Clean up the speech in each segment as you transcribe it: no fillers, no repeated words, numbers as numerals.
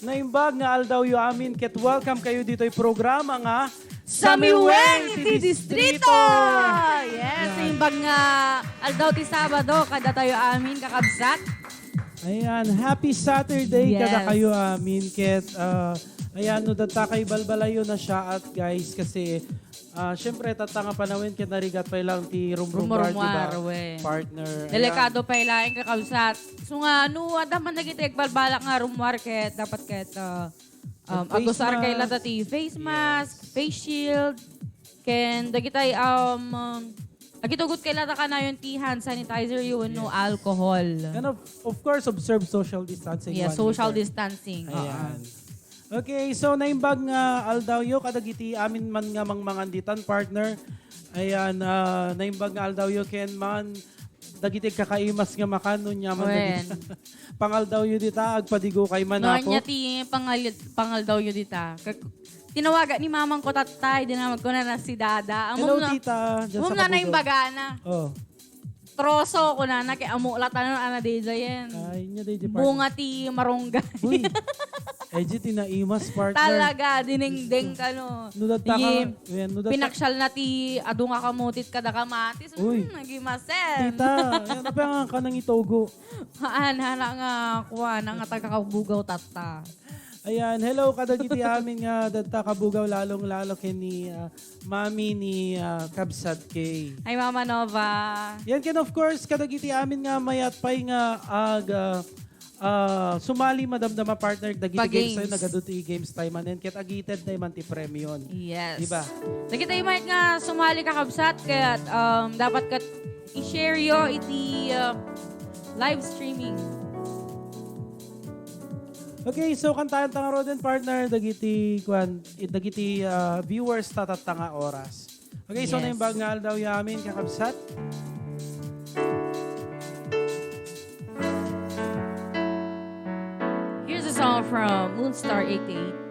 Naimbag nga aldaw yu amin ket welcome kayo dito'y programa nga Samiweng iti distrito! Yes, imbag nga aldaw ti Sabado, kada tayo amin kakabsat. Ayan, happy Saturday Yes. kada kayo amin ket ayan no data kay balbalayo na siya at guys kasi syempre tatanga panawin ket narigat pa lang ti rumrumar di ba? Rumrumar, we. Partner. Ayan. Delikado pa ilaing kakabsat. So nga, adaman na kita balbalak nga rummarket, dapat ket Face agusar kay mask. latati face mask, face shield, ken dagitay agitugot kay lata ka na yung hand sanitizer yun, no alcohol. And of course observe social distancing. Yeah, 1 social meter. distancing. Ayan. Okay, so naimbag nga aldawyo kadagiti amin man nga mangmanganditan partner. Ayan, naimbag nga aldawyo ken man dagiti kakaimas nga makan nun nyaman Wen. dagiti. Pangaldawyo dita agpadigo kay No, manako. nya ti pangal daw yun dita. Tinawaga ni mamang ko tatay, dinamag ko na si Dada. Hello tita. Diyan sa Mum na na yung Kabugao. bagana. Oh. Troso ko na kay amulatan na ana deja yan. Ay, nya day di partner. Bunga ti marongga. Uy. Eji tinaimas partner. Talaga, dinengdeng ka no. Nudata ka. Igi, Ayan, nudata. Pinaksyal na ti adunga kamutit kada kamatis. Uy. Nagimasem. Tita, ayan na pa nga ka nang itogo. Hana nga kuha na nga tagakabugaw tata. Ayan, hello kadagiti amin nga dadta kabugaw lalong-lalo kay ni mami ni Kabsat K. Ay Mama Nova. Yan ken of course kadagiti amin nga mayat pay nga sumali madamdama partner dagiti games Pa-games. tayo nagaduti games tayo manen ket agited tayo man ti premium. Yes. Diba? Nakita yung might nga sumali ka kabsat kaya dapat ka i-share yo iti live streaming. Okay, so kantahan tanga Roden partner dagiti viewers tatat nga oras. Okay, so Yes. naimbag nga daw yamin kakabsat. Here's a song from Moonstar 88.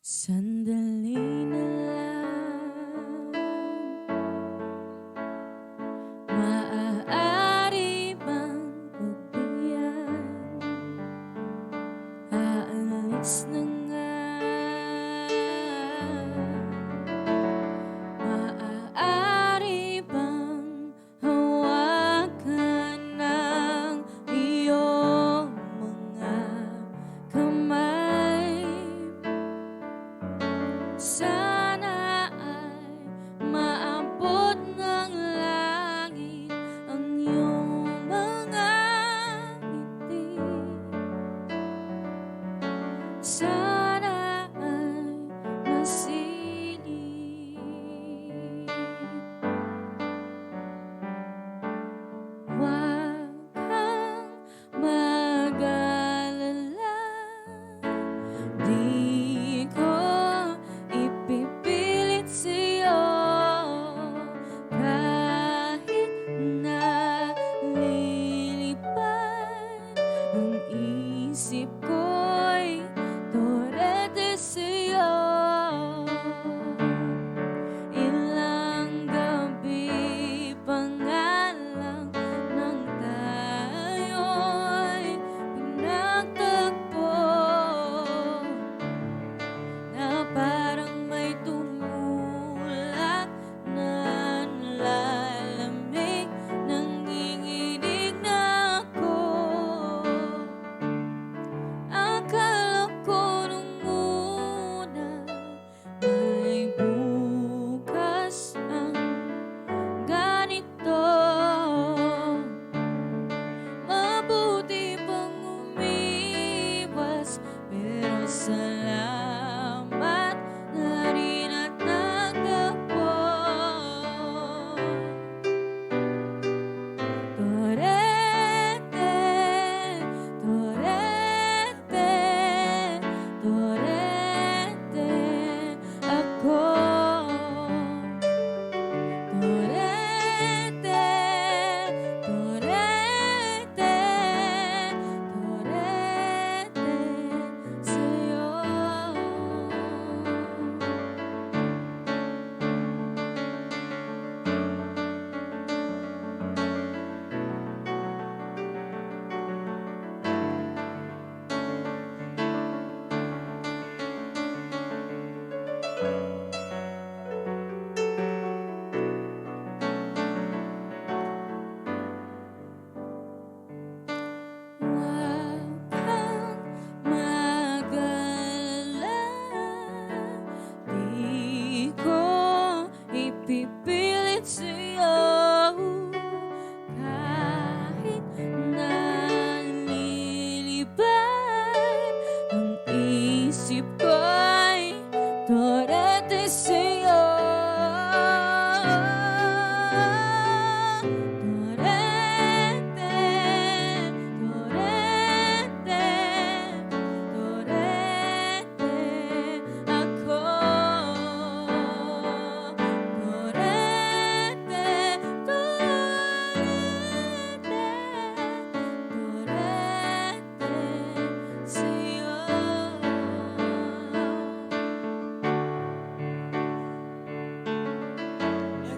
Sandali na lang, maaari bang pagbigyan? Aalis na nga, maaari bang hawakan ng iyong mga kamay? Sana ay maabot ng langit ang iyong mga ngiti. Sana ay masilip. Huwag kang mag-alala, di ko ipinapangako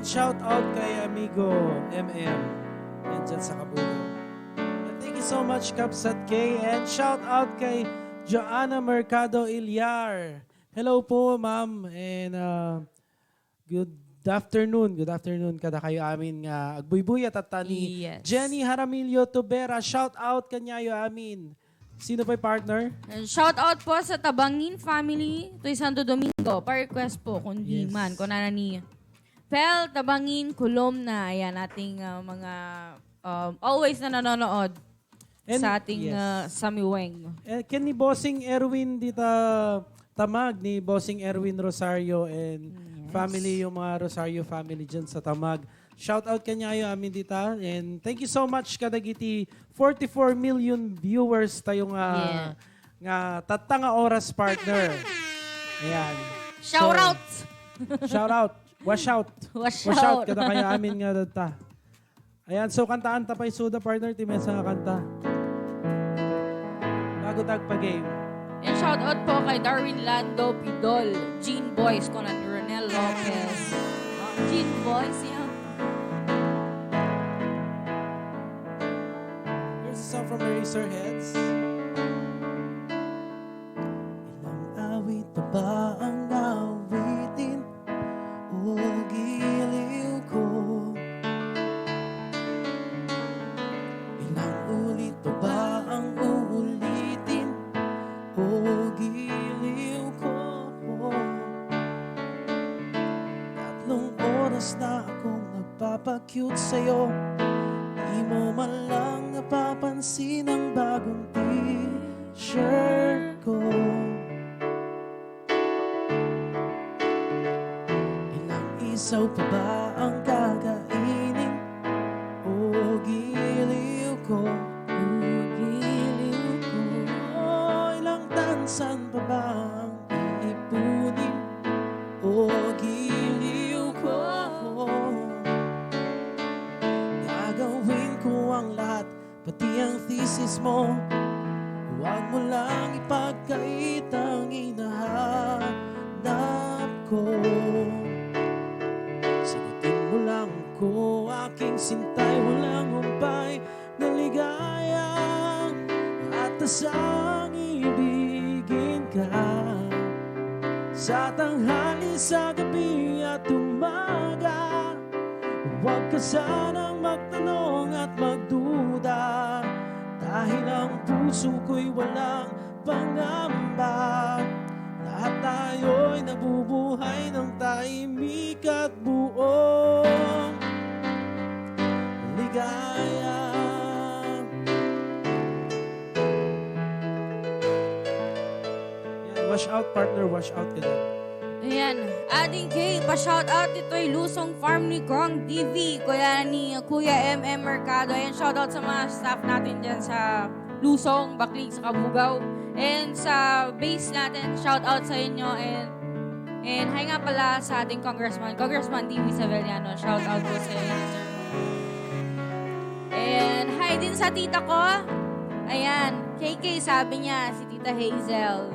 shout out kay amigo MM. Yan dyan sa Kabugo. And thank you so much, Kapsat K. And shout out kay Joanna Mercado Ilyar. Hello po, ma'am. And good afternoon. Good afternoon kada kayo amin nga agbuybuyat at tani. Yes. Jenny Jaramillo Tubera. Shout out kanyayo amin. Sino pa yung partner? And shout out po sa Tabangin family to Santo Domingo. Pa-request po kung di Yes. man. Kung nana ni Pel, Tabangin, Kulom na. Ayan, ating mga always na nanonood And- sa ating yes. Samiweng. Ken ni Bossing Erwin dita Tamag, ni Bossing Erwin Rosario and family, yung mga Rosario family dyan sa Tamag. Shout out kanyayo amin dita. And thank you so much kadagiti 44 million viewers tayo nga nga tatanga oras partner. Ayan. Shout So, out! Shout out. Wash out. Wash Wash out out. kada kaya amin nga data. Ayan, so kantaan ta pa suda partner timen sa kanta. Bago tagpa-game. And shout out po kay Darwin Lando Pidol, Gene Boys, Conan Ronel Lopez. Gene Boys, yan. Here's a song from Eraserheads. Ilang awit pa ba ang awitin o giliw ko? Ilang ulit pa ba ang uulitin o giliw ko? Tatlong oras na akong nagpapakyut sa'yo, di mo man lang napapansin ang bagong t-shirt ko. Ilang isaw pa ba ang kakainin o giliw ko? Ilang tansan pa ba ang iipunin o giliw ko? Gagawin ko ang lahat, pati ang thesis mo. Huwag mo lang ipagkait ang hinahanap ko. Sagutin mo lang ko, aking sintay, walang humpay na ligaya at asang ibigin ka. Sa tanghali, sa gabi at umaga, huwag ka sanang magtanong at magduda, dahil ang puso ko'y walang pangamba. Lahat tayo'y nabubuhay ng tahimik at buong ligaya. Yan, wash out partner, wash out ka na. Ayan, ating Kay, pa-shoutout ito'y Lusong Farm ni Kong DV, kuya ni Kuya MM Mercado. Ayan, shoutout sa mga staff natin dyan sa Lusong, Baklig, sa Kabugaw. And sa base natin, shoutout sa inyo. And hi nga pala sa ating Congressman DV Saveliano. Shoutout po sa inyo, sir. And hi din sa tita ko. Ayan, KK sabi niya, si Tita Hazel.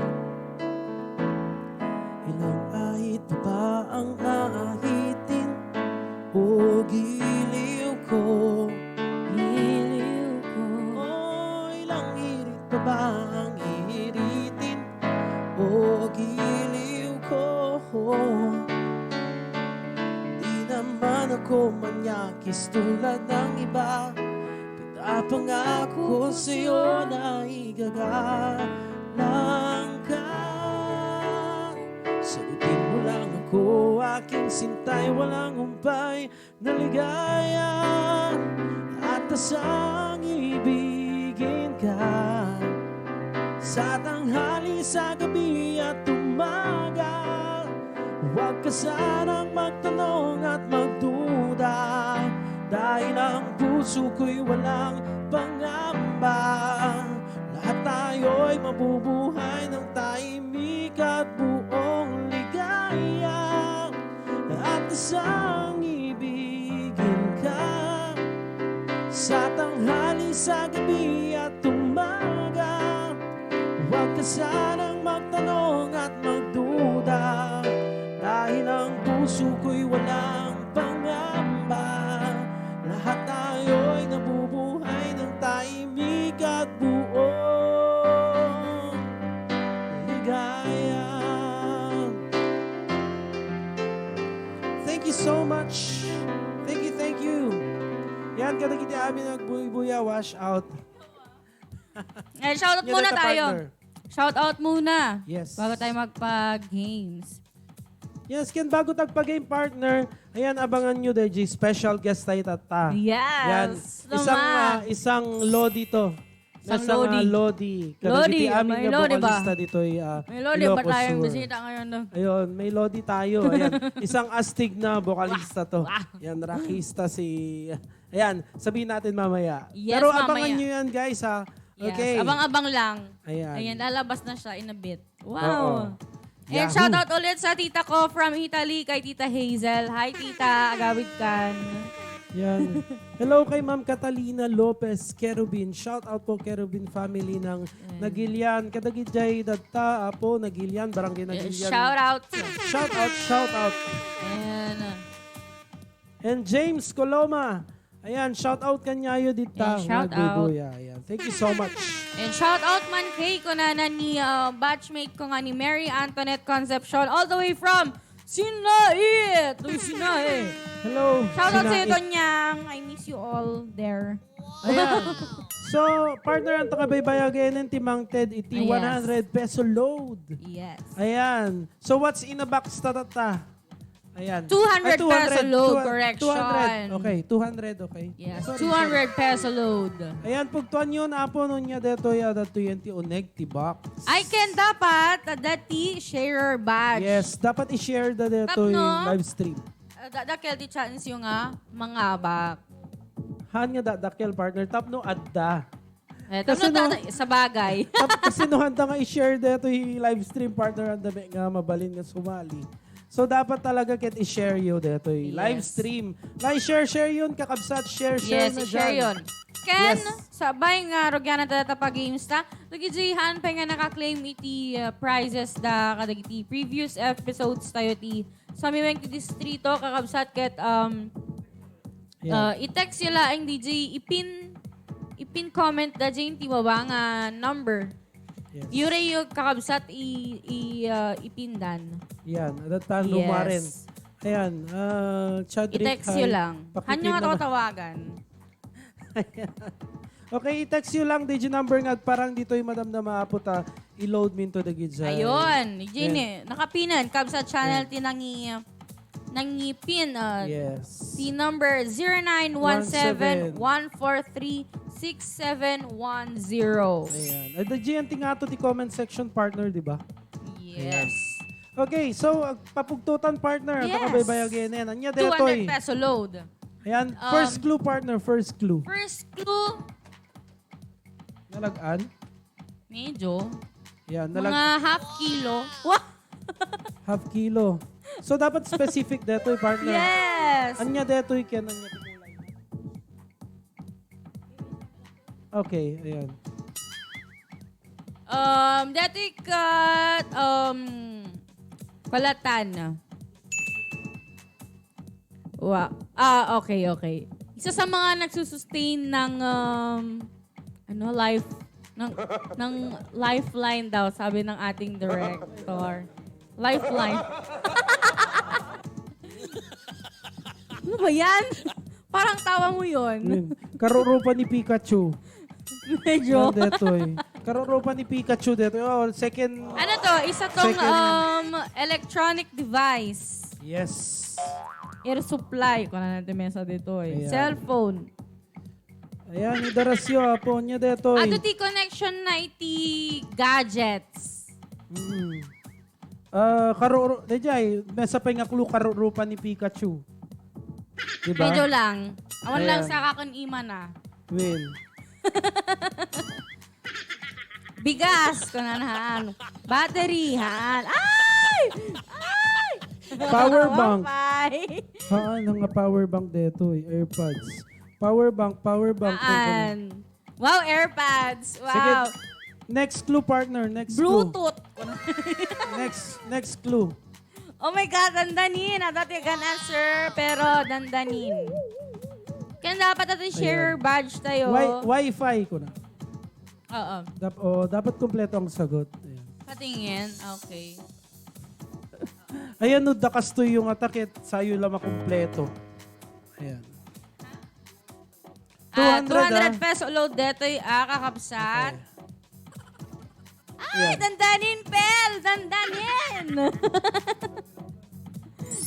Ilang ahit pa ba ang aahitin o giliw ko? Giliw ko. Ilang irit pa ba ang iiritin o giliw ko? Di naman ako manyakis tulad ng iba, pinapangako sa'yo na igagalang ka. Sagutin mo lang ako, aking sintay, walang humpay na ligaya at asang ibigin ka. Sa tanghali, sa gabi at umaga, huwag ka sanang magtanong at magduda, dahil ang puso ko'y walang pangamba. Lahat tayo'y mabubuhay ng tahimik at buong ligaya, at isang ibigin ka. Sa tanghali, sa gabi at umaga, huwag ka sanang magtanong at magduda, dahil ang puso ko'y walang pangamba. Thank you so much. Thank you. Yan, kadagiti amin nagbuy-buya, wash out. Shoutout Yan muna ang tayo. partner. Shoutout muna. Yes. Bago tayo magpa-games. Yes, Ken, bago tagpa-game partner, ayan, abangan nyo, DJ, special guest tayo tata. Yan, Yes. isang Lodi to. Isang Lodi. Lodi. Kadagiti amin May nga Lodi ba? vocalista dito ay May Lodi ba Ilocos tayong Sur. bisita ngayon? No? Ayun, may Lodi tayo. Ayan, isang astig na vocalista to. Yan, rockista si... Ayan, sabihin natin mamaya. Yes, Pero mamaya. abangan nyo yan, guys, ha? Okay. Yes. Abang-abang lang. Ayan. Ayan, lalabas na siya in a bit. Oo. Wow. And Yahoo. shoutout ulit sa tita ko from Italy, kay Tita Hazel. Hi, Tita. Agawid kan. Yan. Hello kay Ma'am Catalina Lopez Kerubin. Shout out po Kerubin family ng Nagilian. Kadagijay datta apo Nagilian, Barangay Nagilian. Shout out. Shout out. And And James Coloma. Ayan, shout out kanyayo dita. And shout out. Ayan. Thank you so much. And shout out man kay ko na ni batchmate ko nga ni Mary Antoinette Concepcion all the way from Sinait. Uy, Sinait. Hello. Shout out sa iyo, Sinait. Tonyang. I miss you all there. Ayan. So, partner ang tagabaybayagan ng Timang Ted iti Yes. 100 peso load. Yes. Ayan. So, what's in a box tatata? Ayan. 200 peso load 200. correction. Okay, 200, okay. Yes, Sorry, 200 peso load. Ayan, pagtuan yun, apo nun niya deto ya, dato yun ti uneg ti box. I can dapat dati sharer badge. Yes, dapat i-share da deto Tapno? yung live stream. Dakel di chance yung mga bak. Han nga dakil partner, tapno adda. Tapos Kasi sa bagay. Kasi no handa nga i-share deto yung live stream partner, ang dami nga mabalin nga sumali. So, dapat talaga ket i-share yun deto yung live Yes. stream. Like, share yun, kakabsat, share Yes, na share dyan. yun. Ken, Yes. sabay nga rogyan na tata pa games ta. Nagijihan pa nga naka-claim iti prizes da kadagiti previous episodes tayo ti sa miweng ti distrito kakabsat ket Yeah. i-text sila ang DJ ipin comment da jane ti baba nga number. Yes. Yure yung kakabsat ipindan. Yan, adatan lumaren. Ayan, Chadrick, I-text hi. yun lang. Pakipin Hanyo nga naman. tawagan. Okay, i-text yun lang, DJ number nga, parang dito yung madam na maaputa, i-load min to the gidsa. Ayun. Jane, nakapinan. Kabsat channel ti nangipin. Yes. Si number 0917-143-6710. Ayan. At the GNT nga to, the comment section partner, di ba? Yes. Okay, so, papugtutan partner, Yes. Takabaybayagan yan. Anya 200 detoy. peso load. Ayan, first clue partner, first clue. First clue, Nalagaan. medyo. Yan, Mga half kilo. Wah! half kilo. So, dapat specific detoy partner. Yes! Anya detoy ken anya kumulay. Okay, ayan. Dati kat, palatan. Okay. Isa sa mga nagsusustain ng, ng lifeline daw, sabi ng ating director. Lifeline. Ano ba yan? Parang tawa mo yun. Yun. Karurupa ni Pikachu. Medyo. Yan detoy. Karurupa ni Pikachu detoy. Oh, second. Ano to? Isa tong Second. electronic device. Yes. Air supply. Kung ano natin mesa dito eh. Ayan. Cellphone. Ayan, idarasyo po niya detoy. Ato ti connection na iti gadgets. Dejay, mesa pa nga clue karurupa ni Pikachu. Diba? Medyo lang. Awan lang Ayan. sa kakon-ima na. Win. Bigas. Kunahan. Battery. Han. Ay! Ay! Power bank. Bye. Haan nga power bank detoy. AirPods. Power bank. Aan. Wow, AirPods. Wow. Sige. Next clue partner. Next Bluetooth. clue. Next clue. Oh my God, dandanin. Dati gan answer, pero dandanin. Kaya dapat natin share badge tayo. Wi-Fi ko na. Oo. Dapat kompleto ang sagot. Ayan. Patingin. Okay. Ayan, no, dakastoy yung atakit. Sayo lang makumpleto. Ayan. 200 peso load detoy kakapsat. Ay, Ayan. dandanin, Pel! Dandanin!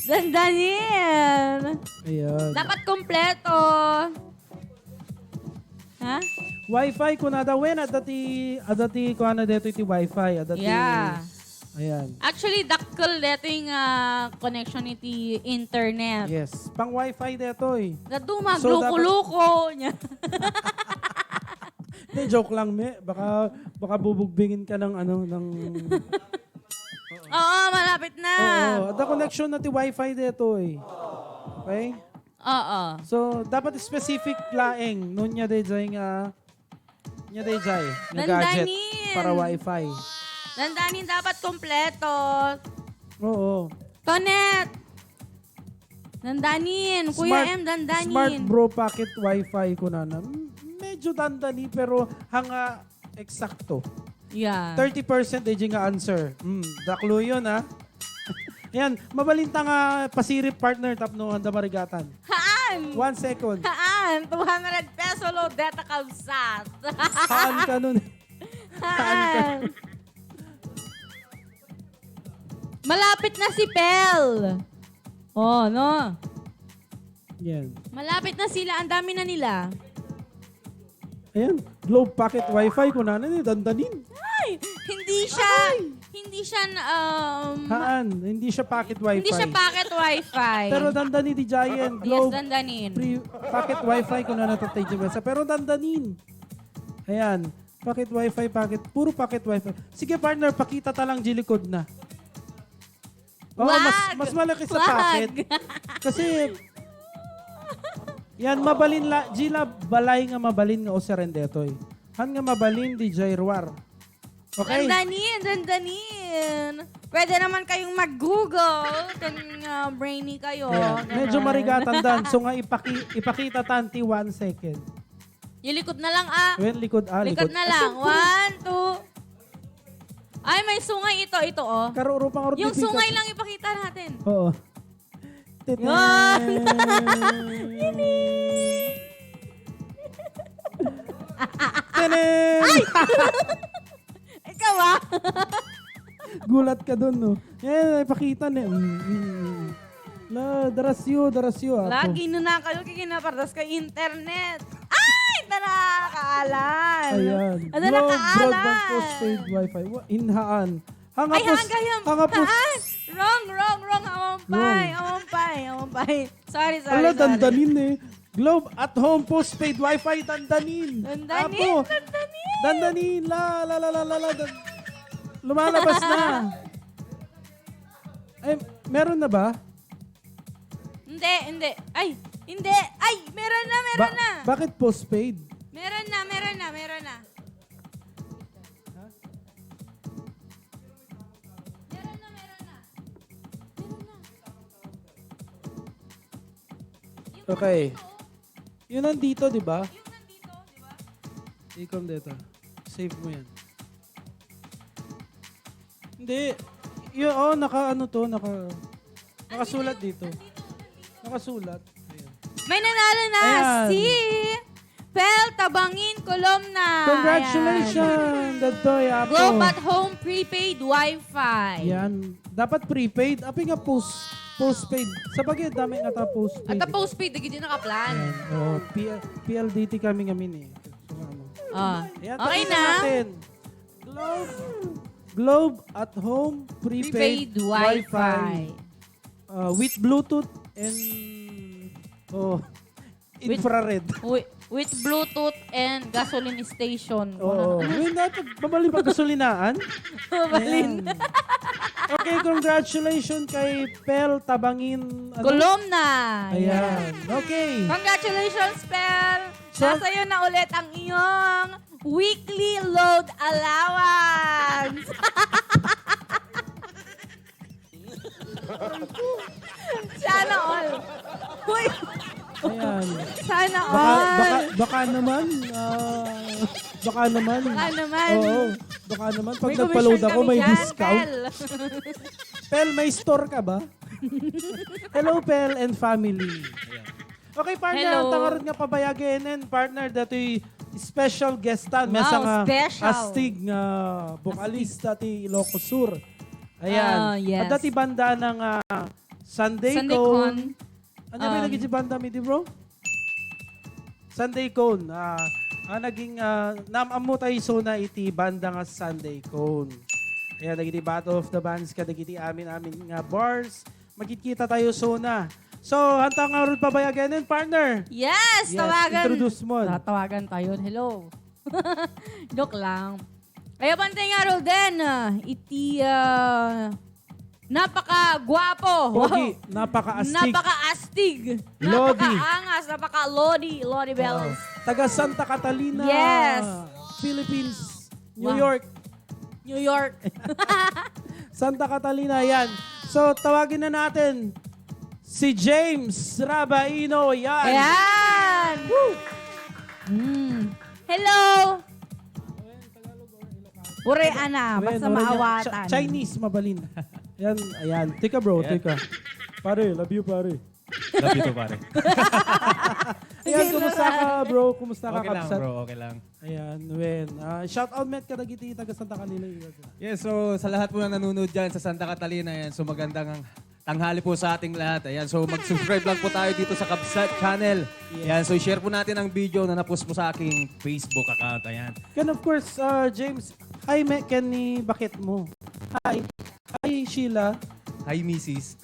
Dandanin! Ayan. Dapat kompleto. Ha? Wi-Fi ko na daw. When adati ko na dito iti Wi-Fi. Adati. Yeah. Ayan. Actually, dakkel dito yung connection iti internet. Yes. Pang Wi-Fi dito eh. Dadumag, So, luko-luko niya. Hindi, joke lang, me. Baka bubugbingin ka ng Oo, malapit na. Oo. The connection na ti Wi-Fi dito eh. Okay? Oo. So, dapat specific laeng. Noon niya dayjay nga gadget Dandanin. para Wi-Fi. Dandanin dapat kompleto. Oo. Tonet! Dandanin. Kuya M, dandanin. Smart Bro Pocket Wi-Fi ko na. Medyo dandani pero hanga eksakto. Yeah. 30% ay nga answer. Daklo yun ha. Ayan, mabalinta nga pasirip partner tapno handa marigatan. Haan! 1 second. Haan! 200 peso load data kalsat. Haan ka nun. Haan! Malapit na si Pel. Oh, no? Yan. Malapit na sila. Ang dami na nila. Ayan, Globe Pocket Wi-Fi ko na dandanin. Ay! Hindi siya, Haan, hindi siya pocket Wi-Fi. hindi siya pocket wifi. Pero dandanin di Giant. Yes, Globe dandanin. pocket Wi-Fi ko na natatay sa pero dandanin. Ayan, pocket Wi-Fi, puro pocket Wi-Fi. Sige partner, pakita talang gilikod na. Oo, mas malaki sa pocket. Kasi, yan, mabalin Gila, balay nga mabalin nga o serendetoy. Han nga mabalin di Jairwar. Okay? Dandanin. Pwede naman kayong mag-Google kung brainy kayo. Ayan. Medyo Ganon. marigatan dan. So nga ipakita tanti 1 second. Yung likod na lang When likod Likod na lang. 1, 2. Ay, may sungay ito. Ito, oh. Karuro pang Yung sungay lang ipakita natin. Oo. Yan. Tenen! Ikaw, Gulat ka dun, no? Yan, ipakita na. La, darasyo. Apo. Lagi na kayo kikinapardas kay internet. Ay, nakakaalan. Ayan. Ano Globe nakaalan? Broadband Postpaid Wi-Fi. Inhaan. Ay, hanggang Haan. Wrong. Awampay. Sorry. Ala, dandanin eh. Globe at home postpaid Wi-Fi, dandanin. Dandanin. Apo. Dandanin. La. Lumalabas na. Ay, meron na ba? Hindi. Ay, hindi. Ay, meron na. Bakit postpaid? Meron na. Okay. Yun nandito, di ba? Yung nandito, di ba? Icon data. Save mo yan. Hindi. Yun, nakasulat dito. Nakasulat. Ayan. May nanalo na Ayan. si Pel Tabangin Colomna. Congratulations! Dadoy, Ayan. Apo. Globe at Home Prepaid Wi-Fi. Yan. Dapat prepaid. Api nga postpaid. Sa bagay, dami nga ta postpaid. At the postpaid, hindi nakaplan. Ayan. Oh, PLDT kami ngamin eh. So, ano. Ayan, Okay pakita na. natin. Globe at home prepaid Prepaid Wi-Fi. With Bluetooth and infrared. With Bluetooth and gasoline station. Oo. Ngayon dapat babalik pag gasolinaan. Mabalin. Ayan. Okay, congratulations kay Pel Tabangin. Colomna. Ayan. Okay. Congratulations, Pel. So- Nasa iyo na ulit ang iyong weekly load allowance. Sana all. Uy, Ayan. sana Baka, all. baka naman. Baka naman. Baka naman. Oo. Baka naman. Pag May nagpa-load commission ako, kami may dyan, discount. Pel. Pel, may store ka ba? Hello, Pel and family. Ayan. Okay, partner, Hello. tangarod nga pabayagin and partner dato'y special guestan. Wow, Mesa nga special. astig nga vocalist dati Ilocos Sur. Ayan. Yes. At dati banda ng Sunday Sunday Cone. Con. Ano ba naging si banda mi, di bro? Sunday Cone. Naging namamu tayo so na iti banda nga Sunday Cone. Kaya nagiti Battle of the Bands ka nagiti amin nga bars. Magkikita tayo so na. So, hantang nga rin pabayaganin, partner. Yes, tawagan. Introduce mo. Tatawagan tayo. Hello. Joke lang. Kaya pantay nga rin din, iti napaka-gwapo. Pogi, napaka-astig. Napaka-astig. Lodi. Napaka-angas. Napaka-lodi. Lodi Bells. Taga Santa Catalina. Yes. Philippines. New Wow. York. New York. Santa Catalina, yan. So, tawagin na natin si James Rabaino. Yan. Ayan. Hello. Ure ana, basta Ayan, maawatan. Chinese, mabalin. Yan, ayan. Tika bro, tika. Pare, love you pare. Love you too, pare. Ayan, kumusta ka bro? Kumusta ka Okay lang, kapsat? bro. Okay lang. Ayan, Wen. Shout out met ka nagiti taga Santa Catalina. Yes, so sa lahat po na nanonood dyan sa Santa Catalina, yan, so magandang tanghali po sa ating lahat. Ayan, so mag-subscribe lang po tayo dito sa Kabsat channel. Ayan, so share po natin ang video na na-post mo sa aking Facebook account. Ayan. Can of course, James, hi, Ken ni bakit mo? Hi. Hi, Sheila. Hi, Mrs.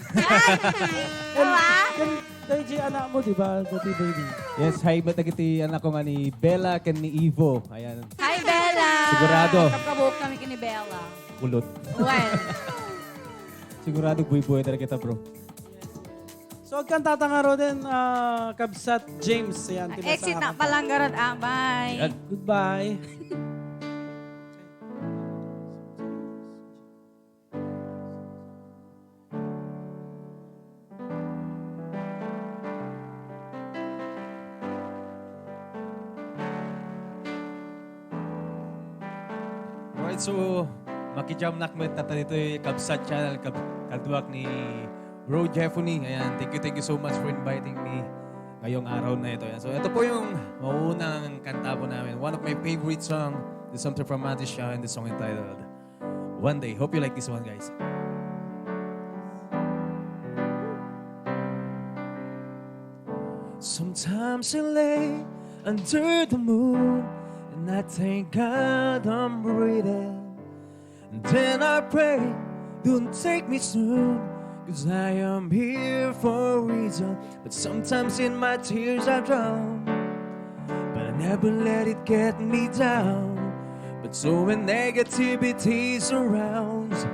Ken, dahil J, anak mo, di ba? Dati baby. Yes, hi, matagiti anak ko nga ni Bella, ken ni Ivo. Ayan, Hi, Bella. Sigurado. Kapkabuk kami kini Bella. kulot. Well, Sigurado buhay-buhay talaga kita, bro. So, huwag kang tatangaro din, Kabsat James. Ayan, exit na palang garod. Bye. Ayan. Goodbye. Alright, so makijam nakmet tata dito yung Kabsat channel, kalduak ni Bro Jeffony. Ayan, thank you so much for inviting me ngayong araw na ito. Ayan. So ito po yung mauunang kanta po namin. One of my favorite song, the something from Matisha, and the song entitled One Day. Hope you like this one, guys. Sometimes I lay under the moon and I thank God I'm breathing. And then I pray, don't take me soon, 'cause I am here for a reason. But sometimes in my tears I drown, but I never let it get me down. But so when negativity surrounds,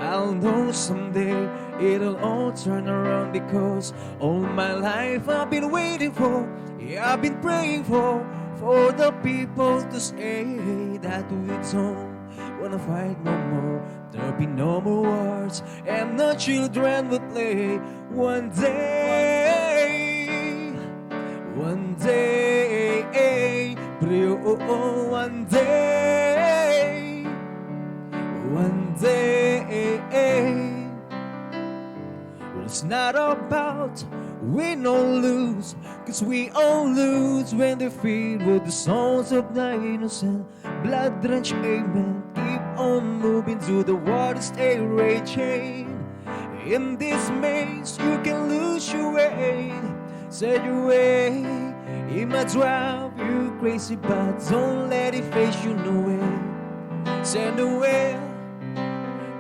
I'll know someday it'll all turn around, because all my life I've been waiting for, yeah, I've been praying for the people to say that we don't wanna fight no more. There'll be no more wars, and the children will play one day. One day, bro, one day. One day. Well, it's not about win or lose, 'cause we all lose when they're filled with the souls of the innocent. Blood-drenched, amen. Keep on moving to the water, stay raging. In this maze, you can lose your way. Set your way. It might drive you crazy, but don't let it face you, no way. Send away.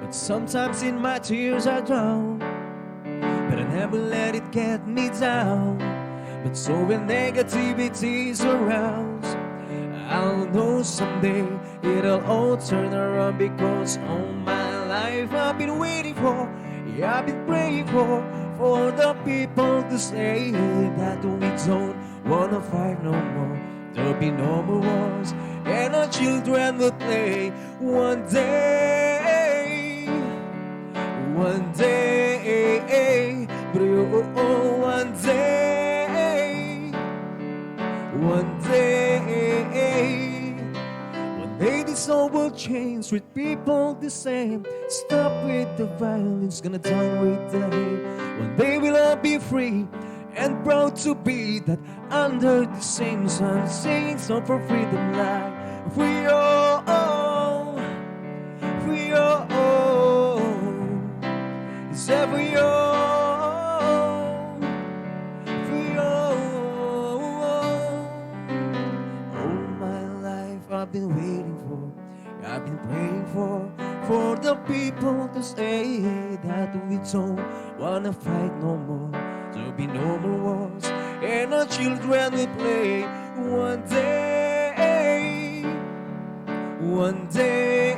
But sometimes in my tears I drown, but I never let it get me down. But so when negativity surrounds, I'll know someday it'll all turn around, because all my life I've been waiting for, yeah, I've been praying for the people to say that we don't wanna fight no more. There'll be no more wars, and our children will play one day. One day, bro, one day. One day this all will change, treat people the same. Stop with the violence, gonna down with the hate. One day we'll all be free and proud to be that under the same sun, singing song for freedom like we all, we all, is every all, we all. All my life I've been waiting for, I've been praying for the people to say that we don't wanna fight no more. There'll be no more wars, and our children will play one day, one day,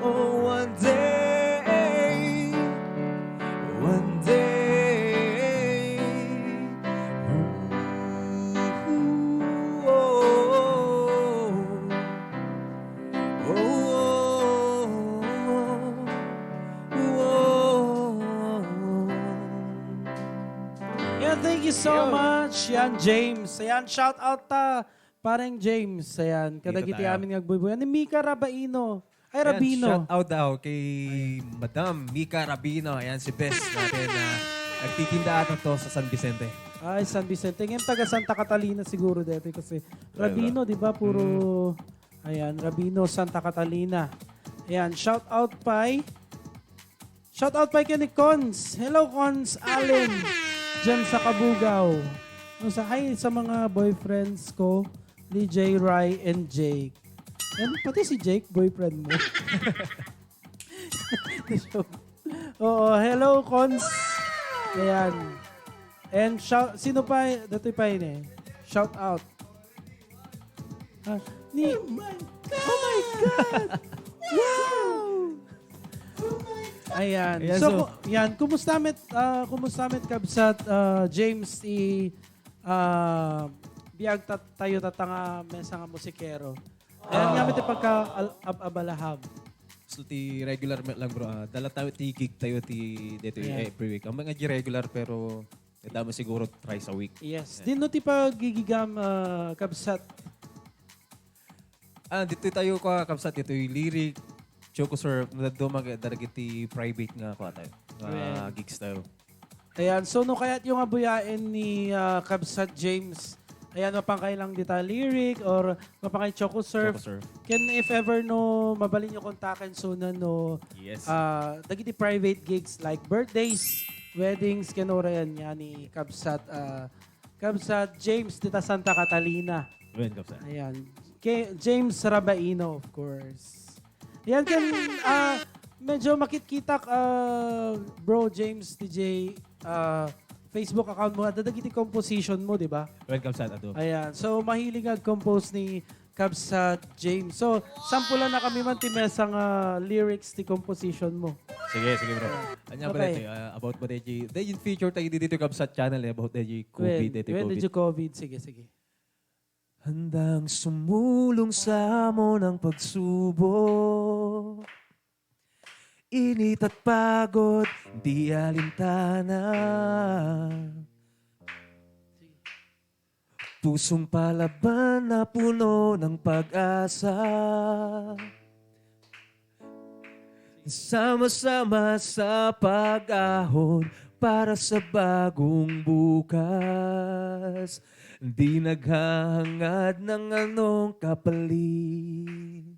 one day, one day. Ooh, oh, Yeah, thank you so much. Yan, James. Ayan, shout out parang James. Ayan, kadagiti tayo. amin ngagbubuyan. Ni Mika Rabaino. Ay, Ayan, Rabino. shout out daw kay Madam Mika Rabino. Ayan, si Best natin na nagtitinda ata to sa San Vicente. Ay, San Vicente. Ngayon, taga Santa Catalina siguro, Depe. Kasi Rabino, di ba? Puro, ayan, Rabino, Santa Catalina. Ayan, shout out kay ni Cons. Hello, Cons Allen. Diyan sa Kabugaw. Hi sa mga boyfriends ko, DJ Rai and Jake. Yan, pati si Jake, boyfriend mo. Oo, hello, Cons. Ayan. And sino pa? Dito pa yun eh. Shout out. Oh my God! Wow! Ayan. Ayan, So, yan. Kumusta met kabsat James biag tayo tatanga mesa nga musikero. Ayan nga met pagka abalahab. So, ti regular lang bro. Dala tayo, ti gig tayo, ti dito Yeah. every week. Ang mga regular pero damo siguro thrice a week. Yes. Din no ti pagigigam kabsat. Dito tayo ka kapsat. Dito yung lyric, Choco Surf, nadumag daragiti private nga ko tayo. Gigs tayo. Ayan. So, no kaya't yung abuyain ni kabsat James, ayan, mapangkay lang dita lyric or mapangkay Choco Surf. Choco Surf. Can if ever no mabalin nyo kontakin sunan no Yes. dagiti private gigs like birthdays, weddings, kanora yan nga ni Kabsat James dita Santa Catalina. When kapsat. Ayan. James Rabaino, of course. Ayan kan medyo makitkitak bro James DJ Facebook account mo, dadagiti composition mo, di ba? When kapsat ato. Ayan. So, mahilig compose ni Kabsat James. So, sampulan na kami man timesa nga lyrics ti composition mo. Sige bro. Anya ba Okay. dito? About ba DJ? DJ feature tayo dito kapsat channel about DJ COVID. Dito When COVID. did you COVID? Sige. Handang sumulong sa mo ng pagsubok. Init at pagod, di alintana. Pusong palaban na puno ng pag-asa. Sama-sama sa pag-ahon para sa bagong bukas. Di naghahangad ng anong kapalit.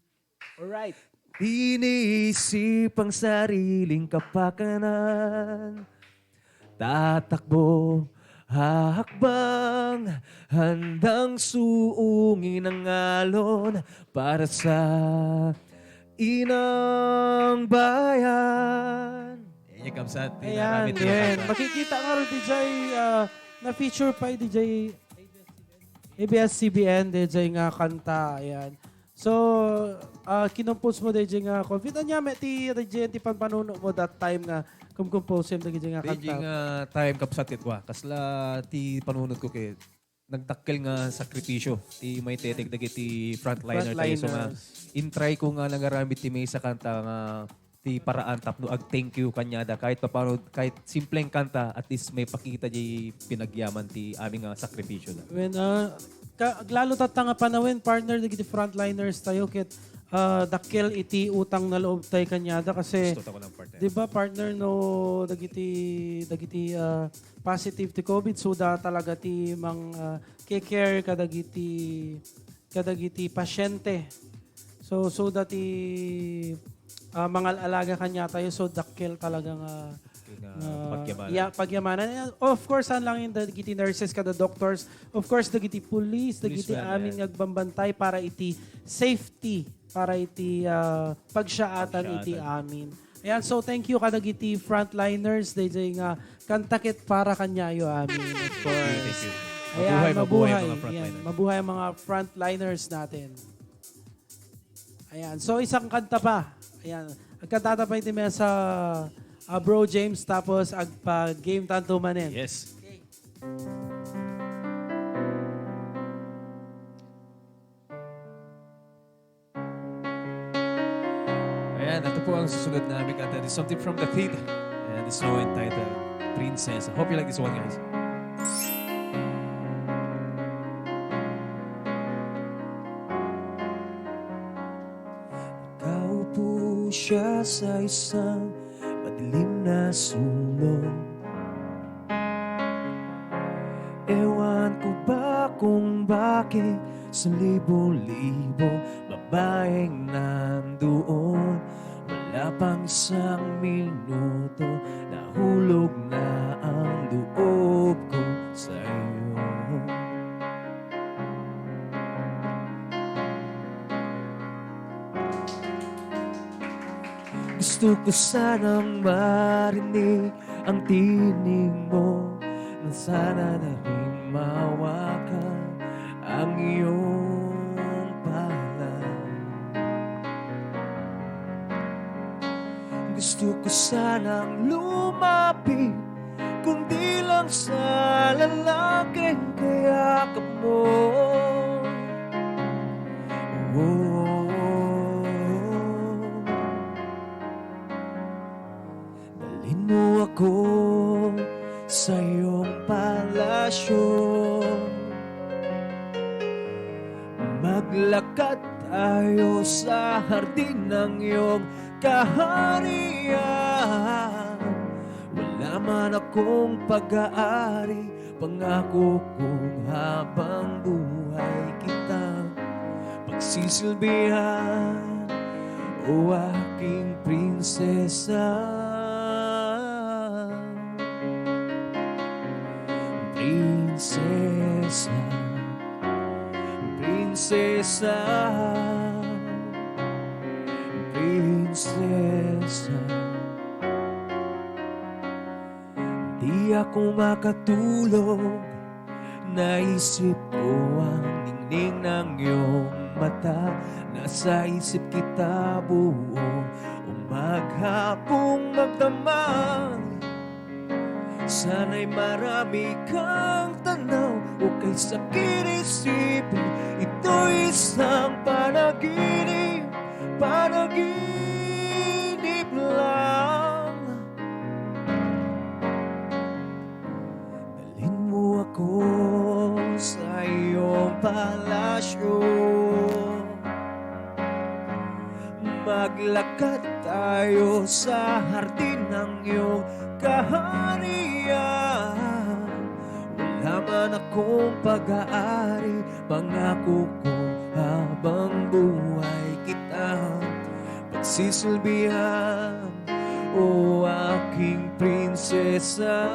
Alright. Iniisip ang sariling kapakanan. Tatakbo, hahakbang, handang suungin ang alon para sa inang bayan. Yan yung kapsat. Ayan, yan. Makikita nga rin DJ, na-feature pa yung DJ ABS-CBN, DJ nga kanta. Ayan. So, kinompose mo DJ nga confident niya, may ti DJ pampanuno mo that time nga compose yung DJ nga DJ kanta. nga time kapsat itwa. Kasla ti panunod ko kay nagdakkel nga sakripisyo. Ti may tetek dagiti frontliner tayo. So nga, in-try ko nga nangaramit ti may sa kanta nga ti paraan tapno ag thank you kanyada kahit paano kahit simpleng kanta at least may pakita di pinagyaman ti aming sakripisyo na. When, lalo tatanga panawin, partner, dagiti frontliners tayo, kit dakkel iti utang na loob tayo kanyada kasi, Gusto ko ng partner. di ba partner, no, dagiti positive ti COVID, so da talaga ti mang care kadagiti pasyente. So dati mga alaga kanya tayo, so dakkel talagang pagyamanan. And of course, saan lang yung dagiti nurses, kada doctors, of course, dagiti police, dagiti man, amin nagbambantay para iti safety, para iti pagsaatan iti amin. Ayan, so thank you kadagiti frontliners, DJ nga kantakit para kanyayo amin, of course. Thank you. Ayan, Mabuhay mga Ayan, frontliners. mabuhay ang mga frontliners natin. Ayan, so isang kanta pa. Ayan, agkatatapay din sa Bro James tapos agpa-game tanto manin. Yes. Ayan, ito po ang susunod na aming kanta. This is something from the Kid. And this song entitled Princess. I hope you like this one, guys. Nakaupo siya sa isang madilim na sulong. Ewan ko ba kung bakit sa libo-libo babaeng nandoon. Wala pang isang minuto, nahulog na ang loob ko sa iyo. Gusto ko sanang marinig ang tinig mo, nang sana na rin mawakan ang iyong palad. Gusto ko sanang lumapit, kundi lang sa lalaking kayakap mo. Dalhin mo ako sa iyong palasyo, maglakad tayo sa hardin ng iyong kaharian. Wala man akong pag-aari, pangako kong habang buhay kita pagsisilbihan, o aking prinsesa. Prinsesa, prinsesa, prinsesa. Di ako makatulog, naisip ko ang ningning ng iyong mata. Nasa isip kita buong umaghapong magdamag. Sana'y marami kang tanaw, huwag kay sakit isipin, ito'y isang panaginip, panaginip lang. Dalhin mo ako sa iyong palasyo, maglakad tayo sa hardin ng iyong kaharian. Wala man akong pag-aari, pangako ko habang buhay kita pagsisilbihan, o aking prinsesa.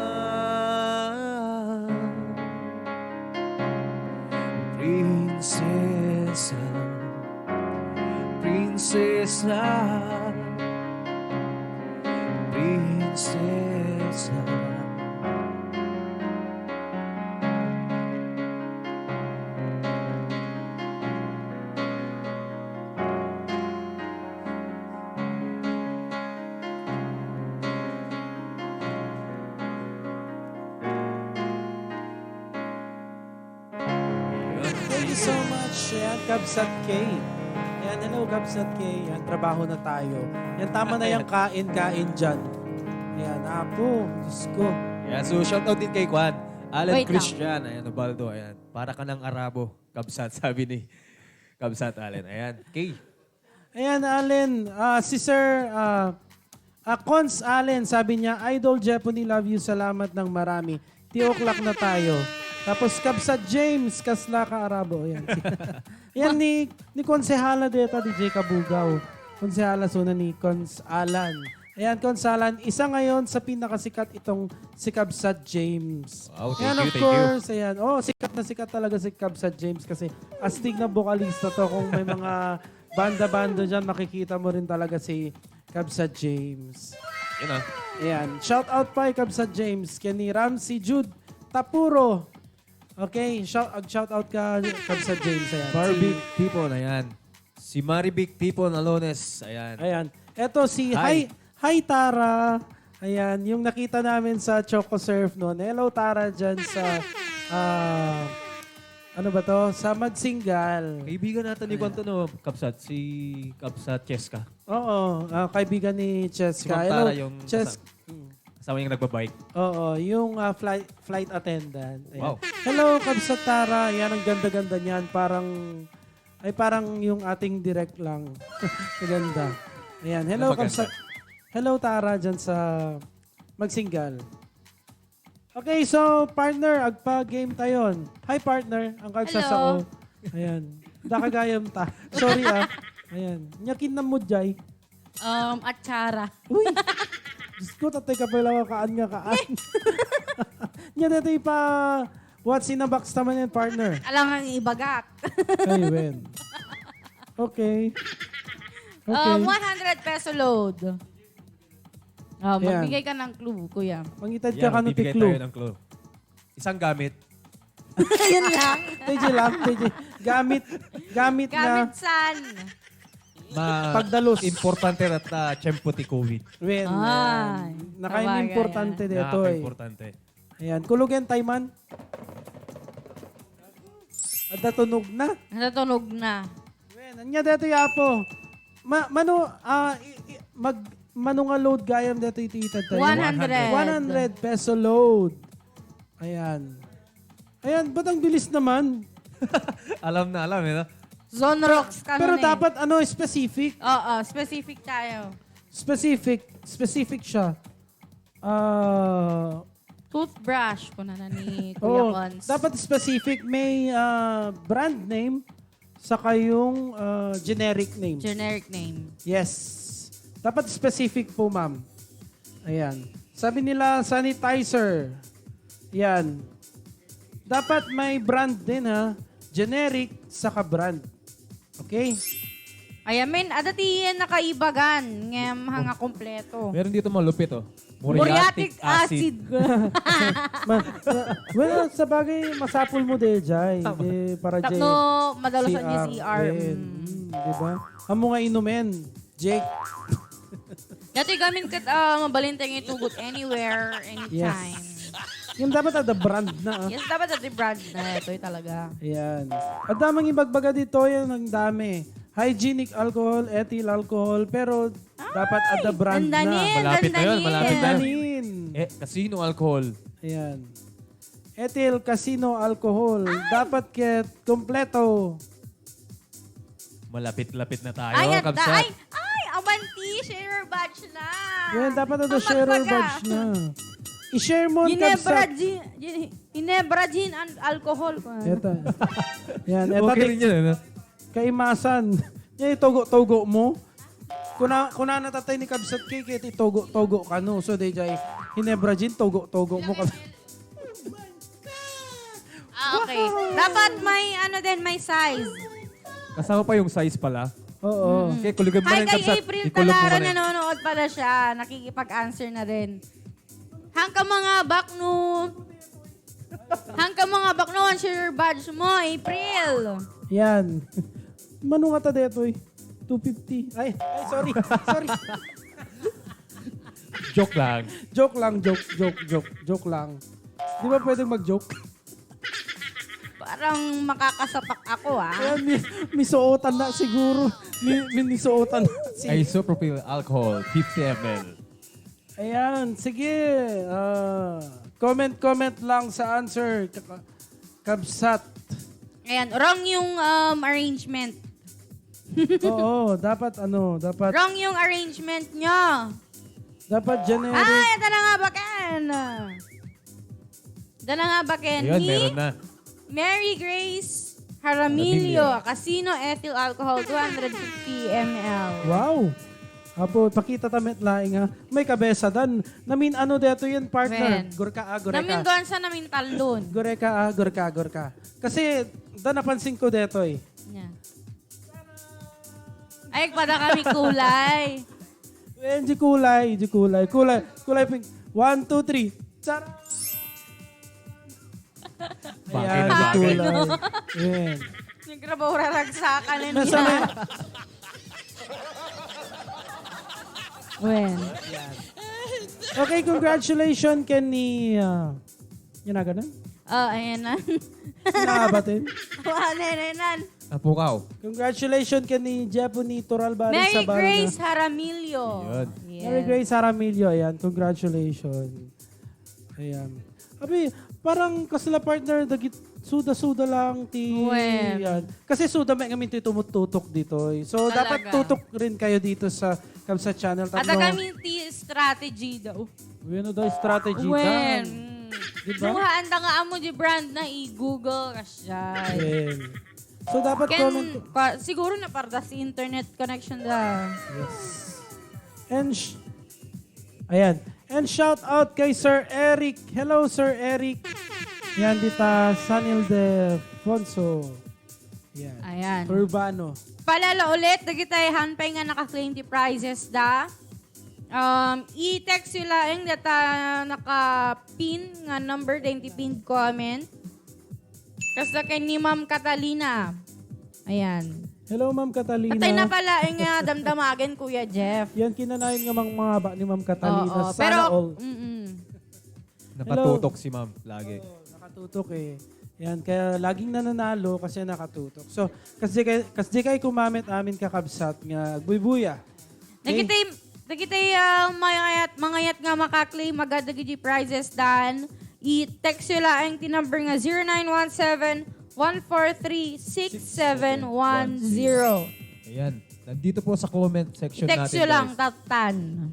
Prinsesa, prinsesa, prinsesa. Thank you so much, Kabsat K. Yan, hello, Gabsat K. Yan, trabaho na tayo. Yan, tama na yung kain-kain dyan. Ayan, apo, Diyos ko. Yeah, so shoutout din kay Kwan. Alan Wait lang. Christian. Ayan, Ubaldo. Ayan. Para ka ng Arabo. Kabsat, sabi ni Kabsat Allen. Ayan. Kay. Ayan, Allen. Si Sir Cons Allen, sabi niya, Idol Jeopardy, love you. Salamat ng marami. 3 o'clock na tayo. Tapos Kabsat James, Kasla ka Arabo. Ayan. Ayan ni Konsehala deta, DJ Kabugaw. Konsehala suna ni Cons Alan. Ayan, Cons Alan. Isa ngayon sa pinakasikat itong si Kabsat James. Wow, Ayan, of thank you. course. Ayan. Oh, sikat na sikat talaga si Kabsat James kasi astig na vocalista to. Kung may mga banda-banda dyan, makikita mo rin talaga si Kabsat James. Yun ah. Ayan. Shout out pa kay Kabsat James. Kay ni Ramsey Jude Tapuro. Okay, shout out ka Kabsat James. Ayan. Barbie Tipon. Ayan. Si Maribik Tipon Alones. Ayan. Ayan. Eto si Hi. Hi Tara. Ayan, yung nakita namin sa Choco Surf noon. Hello Tara dyan sa ano ba to? Sa Magsingal. Kaibigan natin ni Kwan to, no? Kabsat. Si Kabsat Cheska. Oo, kaibigan ni Si Cheska. Ma'am Hello, Tara yung kasama yung nagbabike. Oo, yung flight attendant. Ayan. Wow. Hello, Kabsat Tara. Yan, ang ganda-ganda niyan. Parang yung ating direct lang. Maganda. Ayan. Hello, Maganda. Kabsat. Hello, Tara, dyan sa Magsingal. Okay, so, partner, agpa-game tayon. Hi, partner. Ang kagsasao. Ayan. Dakagayam ta. Sorry, Ayan. Nyakin na mo, Jay. Atsara. Uy! Diyos ko, tatay ka pala kaan nga kaan. Nya dito pa, what's in a box naman yan, partner? Alam nga ibagak. Ay, Wen. Okay. Okay. 100 peso load. Magbigay ka ng clue, kuya. Mangitad ka ka ng magbibigay tiklo. tayo ng clue. Isang gamit. Yun lang. TJ lang, TJ. Gamit Gamit na san? pagdalos. Importante at tiyempo ti COVID. Wen. Ay, Nakaimportante dito eh. Importante. Ayan. Kulugan, Tayman. At natunog na. Natunog na. Wen, anya dito yapo. Mano nga load gayam dito ititad tayo. 100. 100 peso load. Ayan. Ayan, ba't ang bilis naman? Alam na alam, eh. No? Zone rocks ka Pero nun eh. dapat specific. Oo, specific tayo. Specific siya. Toothbrush ko na ni Kuya Cons. Dapat specific. May brand name saka yung generic name. Generic name. Yes. Dapat specific po, ma'am. Ayan. Sabi nila, sanitizer. Yan. Dapat may brand din, ha? Generic, saka brand. Okay? Ayamin, adati yan nakaibagan. Ngem hanga kompleto. Meron dito malupit, oh. Muriatic acid. Well, sa bagay, masapul mo de, Jai. De, para Jay. Takno, madalasan niya CR. Diba? Amo nga inumin. Jake. Dati gamin kat mabalintang itugot anywhere, anytime. Yung dapat ada brand na. Yes, dapat dati brand na ito talaga. Ayan. At damang ibagbaga dito, yan ang dami. Hygienic alcohol, ethyl alcohol, pero dapat ada brand na. Malapit na yun, malapit na. Danin. Casino alcohol. Ayan. Ethyl casino alcohol. Dapat ket kompleto. Malapit-lapit na tayo, Ay, Kabsat. awanti, share batch na. Yan, dapat ada Ang sharer magbaga. badge na. I-share mo ang kapsat. Ginebra gin and alcohol. Eto. Yan, eto. Okay rin yun, eh. No? Kaimasan. Yan, itogo-togo mo. Kuna natatay ni Kabsat K, kaya itogo-togo ka no. So, DJ, Hinebra Gin, togo-togo mo. Okay. Dapat may may size. Kasama pa yung size pala. Oo. Okay, kulugan mo Hi rin, kay Kabsat. April Ikulog mo Talara, rin. nanonood pala siya. Nakikipag-answer na rin. Hangka mga bakno. Hangka mga bakno, ang share badge mo, April. Yan. Mano nga ta dito eh. 250. Ay, sorry. Sorry. Joke lang. Joke lang, joke lang. Di ba pwedeng mag-joke? parang makakasapak ako ah. Ayan, may suotan na siguro. May suotan na. Isopropyl alcohol, 50 ml. Ayan, sige. Comment lang sa answer. Kabsat. Ayan, wrong yung arrangement. Oo, dapat Wrong yung arrangement nyo. dapat generic. Ito na nga ba, Ken? Ito na nga ba, Ken? Ayun, Ni meron na. Mary Grace Jaramillo, Casino Ethyl Alcohol, 250 ml. Wow. Apo, pakita tamit laing ha. May kabesa dan. Namin ano deto yun, partner? Wen. Gurka. Namin doon sa namin talon. Gurka. Kasi, napansin ko deto eh. Yeah. Ay, pada kami kulay. Di kulay pink. 1, 2, 3. Tsara! Bagay Ayan, na di bagay. kulay. Ayan. Nagrabaw raragsakan na Nasa may... niya. Wen. Okay, congratulations ken ni... yun na ganun? Ayan na. Sinakabatin. Wala. Napukaw. Congratulations ken ni Jepo ni Toral Baris Mary sa Barna. Grace Jaramillo. Yun. Mary Grace Aramilio, ayan. Congratulations. Ayan. Abi, parang kasila partner, dagit suda-suda lang ti... Well. Yan. Kasi suda may kami ti tumututok dito. Eh. So, Talaga. dapat tutok rin kayo dito sa Kamsa Channel. At kami strategy daw. Ano daw strategy Wen. dan? Diba? Nuhaan da nga amo di brand na i-google ka siya. Ayan. So, dapat comment... Siguro na para sa internet connection da. And ayan. And shout out kay Sir Eric. Hello, Sir Eric. Yan, dita Sanil de Fonso. Yan. Ayan. Urbano. Palala ulit, dagitay hanpay nga naka-claim ti prizes da. I-text sila yung data naka-pin nga number din ti pinned comment. Kasi kay ni Ma'am Catalina. Ayan. Hello, Ma'am Catalina. Patay na pala yung damdamagan, Kuya Jeff. Yan, kinanayon nga mga ba ni Ma'am Catalina. Oo, Sana pero, all. Nakatutok si ma'am lagi. Nakatutok eh. Yan, kaya laging nananalo kasi nakatutok. So, kasi kayo kumamit amin kakabsat nga buy-buya. Nagitay mangayat nga makaklaim magadagiti prizes dan. I-text sila ang tinumber nga 0917-143-6710. Ayan. Nandito po sa comment section I-text natin, nyo lang, guys. tatan.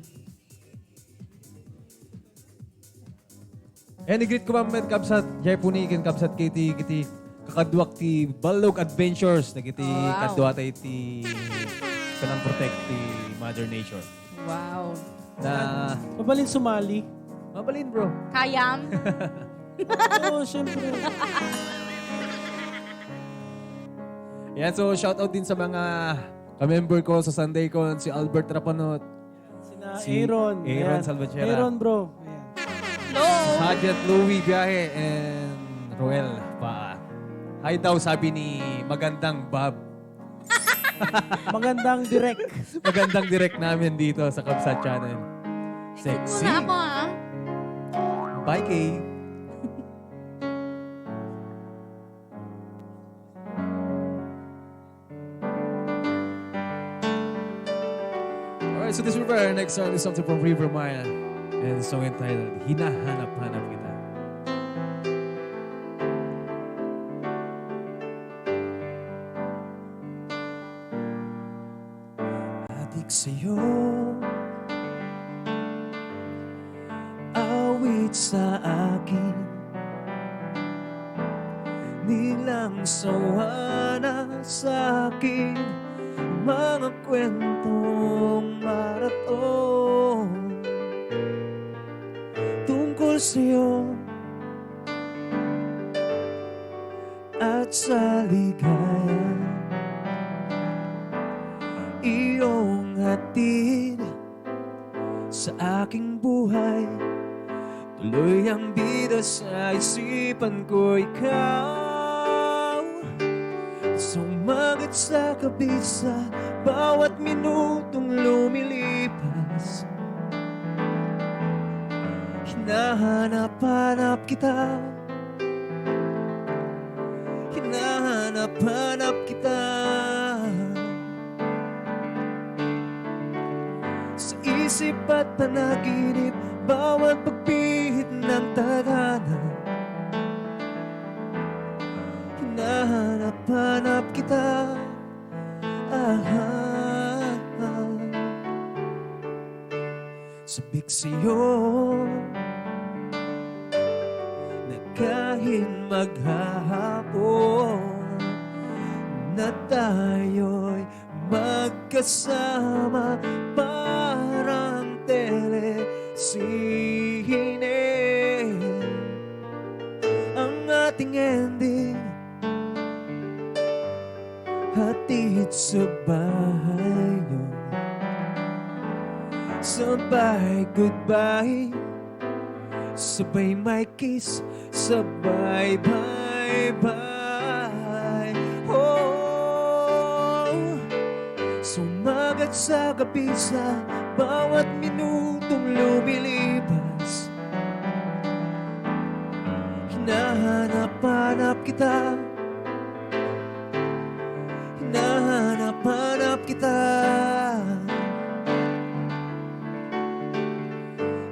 And i-greet ko ma'am kabsat. Jay punikin kabsat kiti kakadwak ti Balog Adventures. Nagiti Wow. kadwa tayo ti kanang protect ti Mother Nature. Wow. Na Mabalin sumali. mabalin bro. Kayam. Oo, syempre. Yan, so shoutout din sa mga ka-member ko sa Sunday ko, si Albert Rapanot, Sina Si Aaron. Aaron Ayan. Salvachera. Aaron, bro. Ayan. Hello. Sergeant Louie Biahe, and Roel pa. Hi daw, sabi ni Magandang Bob. Magandang direct. Magandang direct namin dito sa Kabsat Channel. Sexy. Muna ako ah. Bye, Kay. Alright, so this is our next song is something from River Maya. And the song entitled, Hinahanap-hanap Kita. Adik sa'yo, awit sa akin, nilang sawa na sa akin, mga kwentong maraton tungkol sa'yo at sa ligaya iyong hatid sa aking buhay. Tuloy ang bida sa isipan ko, ikaw. Sumagat sa kabisa bawat minutong lumilipas. Hinahanap-hanap kita, Hinahanap-hanap kita. Sa isip at panaginip, bawat pagpihit ng tadhana. Hinahanap-hanap kita. Sabik sa'yo na kahit maghahapon na tayo'y magkasama parang telesine. Ang ating ending hatid sa bahay niyo. Sabay goodbye, sabay may kiss, sabay bye-bye. Oh, sumagat sa gabi sa bawat minutong lumilipas. Hinahanap-hanap kita. Hinahanap-hanap kita.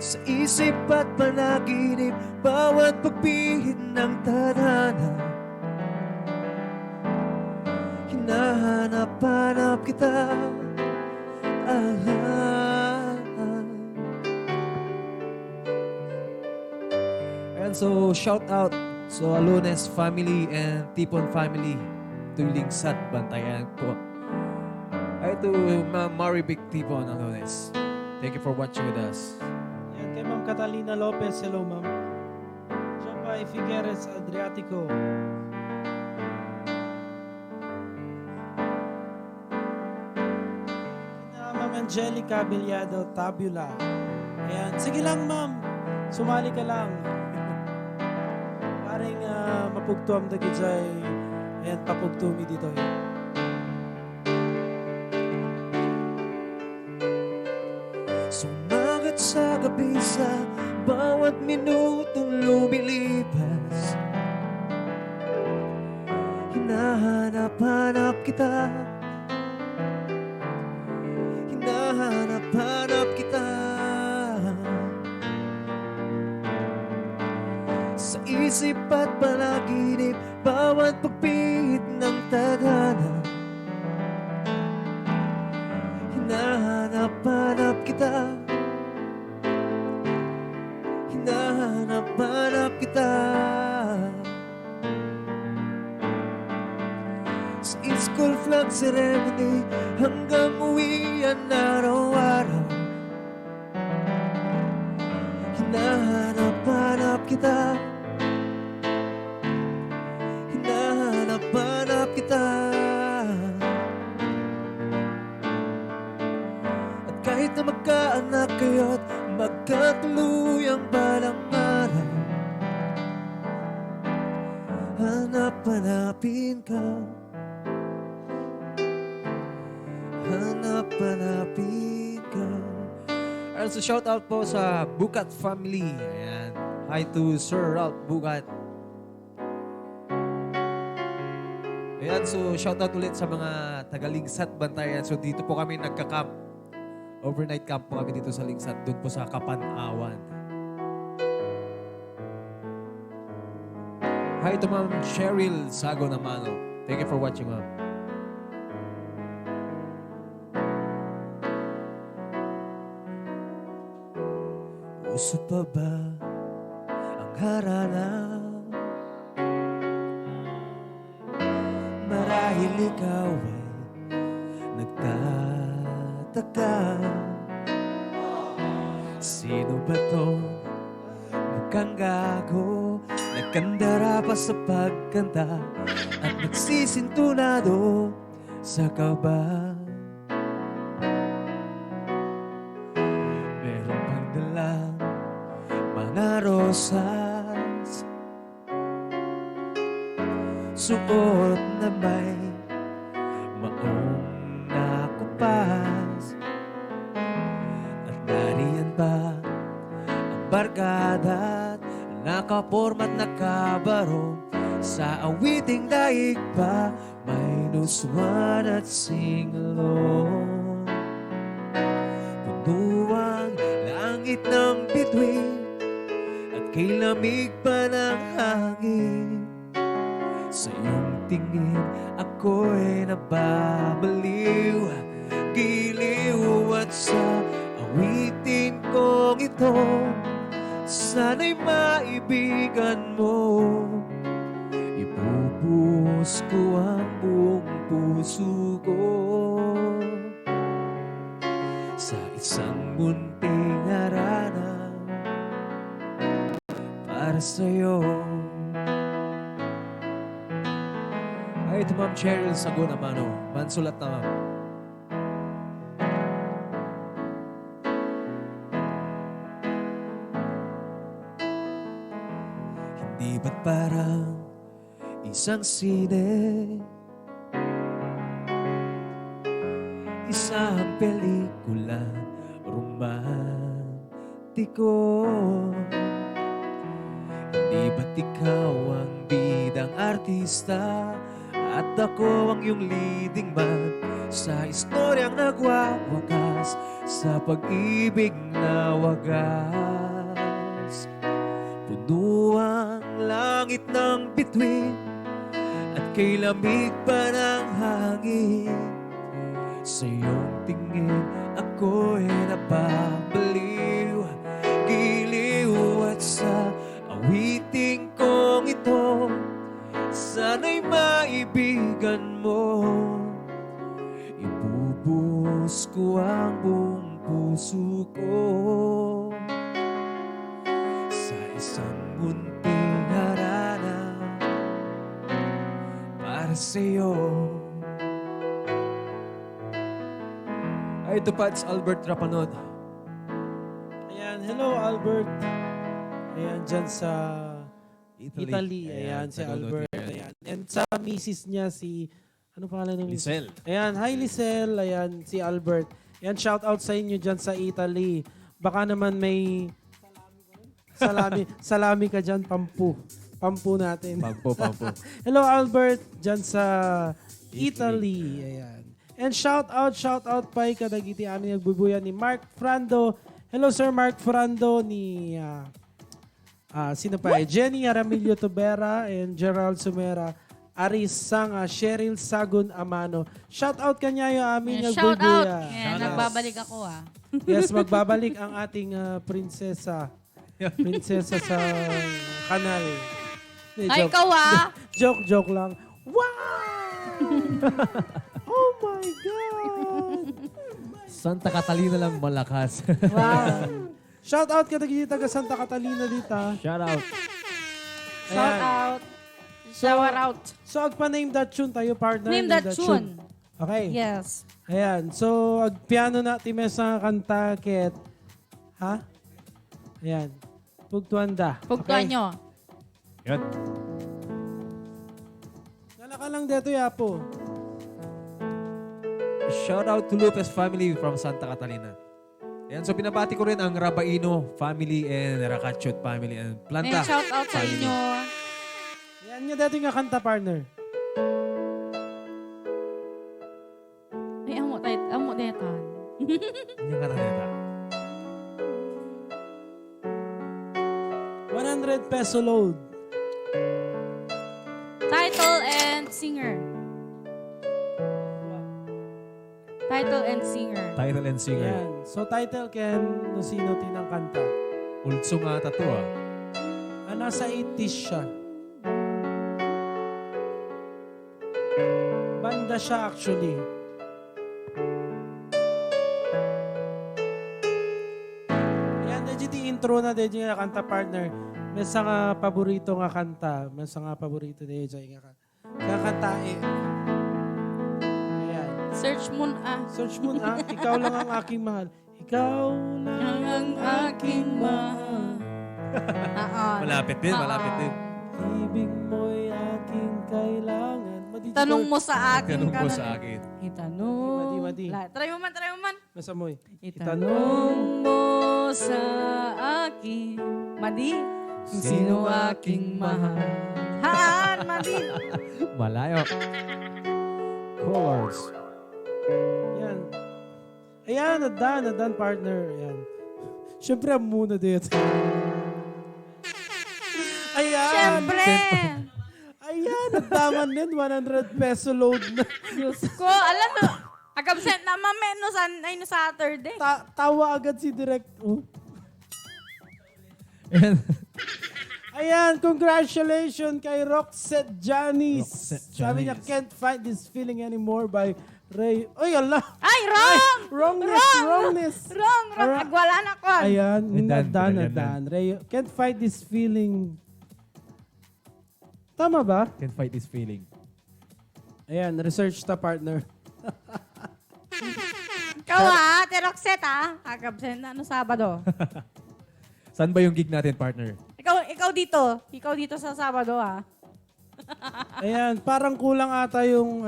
Sa isip at panaginip, bawat pagpihit ng tadhana. Hinahanap-hanap kita. And so, shout out sa Alones family and Tipon family. Tuling Sat Bantayan po. Ay to Ma'am Maribik Tipon Alones. Thank you for watching with us. Yan, kay Ma'am Catalina Lopez. Hello, Ma'am. Jopay Figueres Adriatico. Kina Ma'am Angelica Villado Tabula. Ayan. Sige lang, Ma'am. Sumali ka lang. Paring mapugtuam da gijay. Ayan, papugtumi dito. Sumagat sa gabi sa bawat minutong lumilipas. Hinahanap-hanap kita. Hinahanap-hanap kita. Sa isip at panaginip, bawat pagpihit ng tadhana. Hinahanap-hanap kita. Hinahanap-hanap kita. Sa school flag ceremony hanggang uwian araw-araw. Hinahanap-hanap kita. Hinahanap-hanap kita. At kahit na magkaanak kayo't magkatuluyang balang araw, hanap-hanapin ka. Hanap-hanapin ka. Also, shout out po sa Bukat family. Ayan. Hi to Sir Ralph Bukat. Ayan, so shout out ulit sa mga taga-Lingsat Bantayan. So dito po kami nagka-camp. Overnight camp po kami dito sa Lingsat. Doon po sa Kapanawan. Hi to Ma'am Cheryl Sago Namano. Thank you for watching, Ma'am. Uso pa ba ang harana? Marahil ikaw ay nagtataka. Sino ba to? Mukhang gago, nagkandara pa sa pagkanta at nagsisintunado sa kaba. Meron pang dalang mga rosas, suot na may maong nakupas. At nariyan pa ang barkada, nakaporma at nakabaro Sa awiting daig pa, may nuswan at singalong. Punuang langit ng bituin, at kay lamig pa ng hangin. Sa iyong tingin, ako'y nababaliw, giliw at sa awitin kong ito, sana'y maibigan mo. Ibubuhos ko ang buong puso ko sa isang munting harana para sa'yo. Ay, ito Ma'am Cheryl Sago naman, oh. Mansulat na, Ma'am. Hindi ba't parang isang sine, isang pelikula romantiko? Hindi ba't ikaw ang bidang artista at ako ang iyong leading man sa istoryang nagwawakas sa pag-ibig na wagas? Puno ang langit ng bituin at kay lamig pa ng hangin. Sa iyong tingin ako'y napabaliw, giliw at sa awiting kong ito, sana'y maibigan mo. Ibubuhos ko ang buong puso ko sa isang munting harana para sa'yo. Ay, ito pa, it's Albert Rapanod. Ayan, hello Albert. Ayan, dyan sa Italy. Ayan, si nanonood Albert. yan. Ayan. And sa misis niya si, ano pangalan ng misis? Lisel. Ayan, hi Lisel. Ayan, si Albert. Ayan, shout out sa inyo dyan sa Italy. Baka naman may salami ka dyan, pampu. Pampu natin. Pampo. Hello Albert, dyan sa Italy. Ayan. And shout out pa kadagiti amin nagbubuyan ni Mark Frando. Hello Sir Mark Frando ni sino pa? Jenny Aramilio Tobera and Gerald Sumera. Aris Sanga, Cheryl Sagun Amano. Shout out kanya yung amin Shout out. nagbubuya. Yeah, nagbabalik ako Yes, magbabalik ang ating prinsesa. Prinsesa sa kanal. Ay, ikaw Joke lang. Wow! Oh my God! Santa Catalina lang malakas. Wow! Shout out ka taga Santa Catalina dito. Shout out. Shout out. Shower out. So, agpa-name that tune tayo, partner. Name that tune. Okay. Yes. Ayan. So, agpiano na times nga kanta ket. Ha? Ayan. Pugtuanda. Pugtuan nyo. Yan. Nala ka lang dito, Yapo. Shout out to Lopez family from Santa Catalina. Yan, so pinabati ko rin ang Rabaino family and Rakachot family and Planta. And shout out sa family. inyo. Ayan nga dito nga kanta, partner. Ay, amo detan. Yan ka na 100 peso load. Title and singer. Title and singer. Title and singer. Ayan. So, title ken no sino tinang kanta. Ulso nga tato ah. Nasa 80s siya. Banda siya actually. Ayan, legit intro na din yung kanta, partner. May sa nga paborito nga kanta. May sa nga paborito din yung kanta eh. Ayan. Search mo na. Search mo na, ikaw lang ang aking mahal. Ikaw lang Ang aking mahal. Malapit din. Ibig mo'y aking kailangan. Tanong mo sa akin. Ganun po sa akin. Itanong. Madi. Try mo man. Nasa mo'y. Itanong mo sa akin. Madi. Sino aking mahal? Haan! mali. Malayo. Colors. Ayan. Ayan, nadan, partner. Ayan. Siyempre, ang muna dito. Ayan. Siyempre. Ayan, nagdaman din. 100 peso load na. Diyos ko, alam mo, agabsent naman no Saturday. Tawa agad si Direct. Oh. Ayan. Ayan, congratulations kay Roxette Janice. Roxette Sabi niya, Janice. can't fight this feeling anymore by Ray. Ay, Allah. Ay, wrong! Wrongness. Wrong! Ara- Agwala na ko. Ayan, Nadan. nadan. Ray, can't fight this feeling. Tama ba? Can't fight this feeling. Ayan, research ta partner. Ikaw ha, Roxette ha. Agabsent na Sabado. Saan ba yung gig natin, partner? Ikaw dito. Ikaw dito sa Sabado ha. Ayan, parang kulang ata yung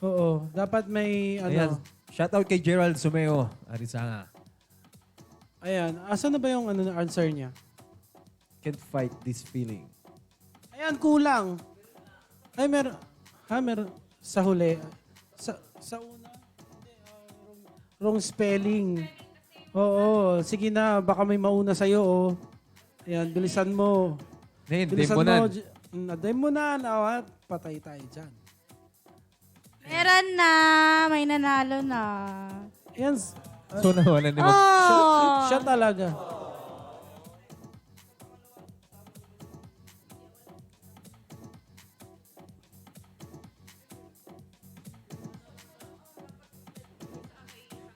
oo, dapat may Ayan. Shoutout kay Gerald Sumeo, Arizanga. Ayan, asan na ba yung answer niya? Can't fight this feeling. Ayan, kulang. Ay, meron sa huli. Sa una, wrong spelling. Oo, sige na, baka may mauna sa'yo, oh. Ayan, bilisan mo. Hindi mo na. Demonan. Patay tayo dyan. Meron na. May nanalo na. Ayan, So nawalan ni Mag- Oh! siya talaga.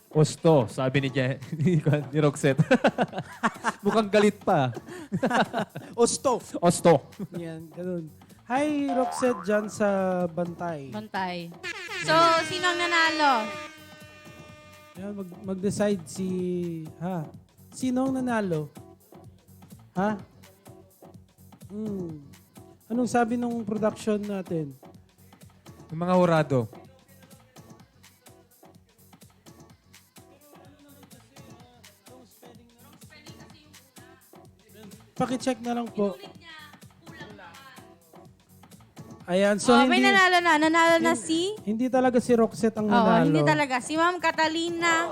Osto, sabi ni Roxette. Mukhang galit pa. Osto. Osto. Yan, ganun. Hi, Roxette dyan sa Bantay. Bantay. So, sino ang nanalo? Yan, mag-decide Sino ang nanalo? Ha? Anong sabi nung production natin? Yung mga hurado. Pakicheck na lang po. Ayan, so May nanalo na. Nanalo na si... hindi talaga si Roxette ang Oo, nanalo. hindi talaga. Si Ma'am Catalina.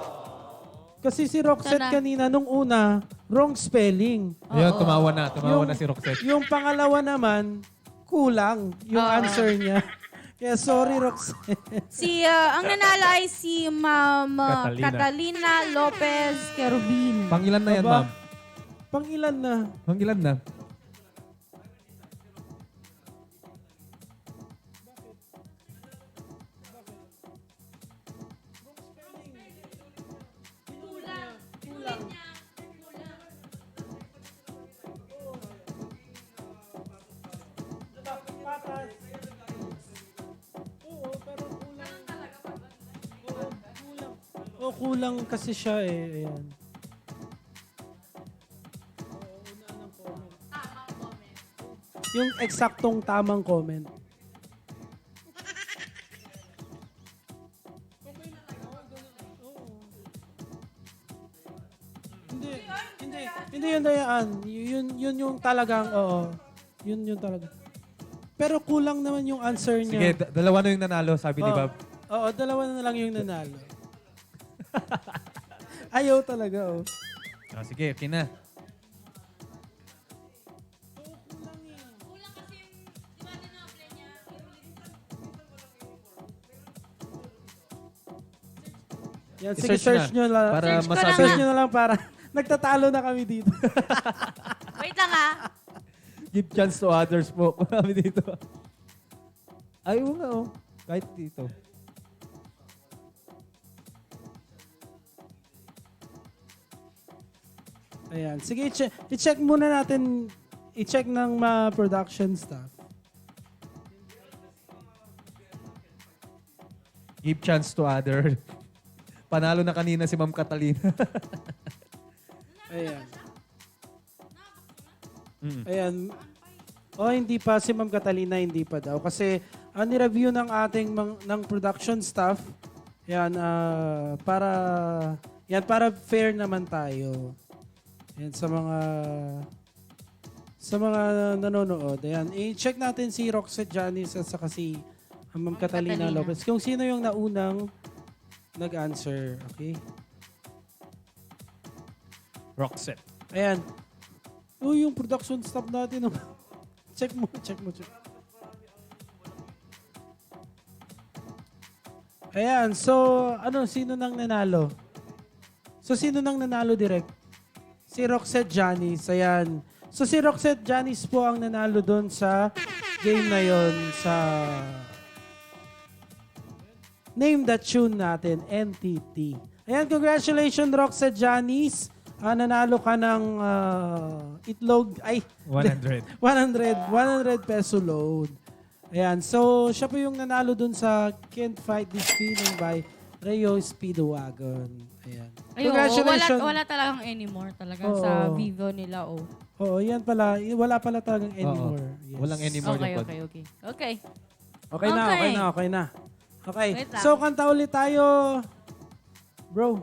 Kasi si Roxette Sana. kanina, nung una, wrong spelling. Ayun, tumawa na si Roxette. Yung pangalawa naman, kulang yung Oo. answer niya. Kaya sorry, Roxette. Ang nanalo ay si Ma'am Catalina. Catalina Lopez Kerubin. Pangilan na yan, Aba. ma'am? Pangilan na. Pangilan na? Oh, kulang kasi siya eh. Ayan. Yung eksaktong tamang comment. Hindi yun dayaan. Yun yung talagang, oo. Yun talaga. Pero kulang naman yung answer Sige, niya. dalawa na yung nanalo, sabi ni Oo. Bob. Oo, dalawa na lang yung nanalo. Ayaw talaga, oh. Sige, okay na. Yan, sige, search nyo lang. Para Search ko masabi. Search nyo na lang para nagtatalo na kami dito. Wait lang ha. Give chance to others po. Kami dito. Ay, oo nga, oh. Kahit dito. Ayan. Sige, i-check muna natin. I-check ng mga production staff. Give chance to other. Panalo na kanina si Ma'am Catalina. Ayan. Ayan. Oh, hindi pa. Si Ma'am Catalina, hindi pa daw. Kasi, ni-review ng ating ng production staff, yan, para fair naman tayo. Yan, sa mga sa mga nanonood. Ayan, i-check natin si Roxette Janice at saka si Ma'am Catalina Catalina. Lopez. Kung sino yung naunang nag-answer. Okay? Roxette. Ayan. Yung production staff natin. Check mo. Ayan, so sino nang nanalo? So sino nang nanalo direct? Si Roxette Janice, ayan. So si Roxette Janice po ang nanalo doon sa game na yon sa Name That Tune natin, NTT. Ayan, congratulations Roxette Janice. Nanalo ka ng itlog, 100. 100 peso load. Ayan, so siya po yung nanalo dun sa Can't Fight This Feeling by Rayo Speedwagon. Ayan. Ayun, Congratulations. wala talagang anymore talaga Oo. sa Vivo nila, Oo, yan pala. Wala pala talagang anymore. Yes. Walang anymore Okay, yung pod. okay. Okay Okay. na. Okay. Wait lang. So, kanta ulit tayo. Bro.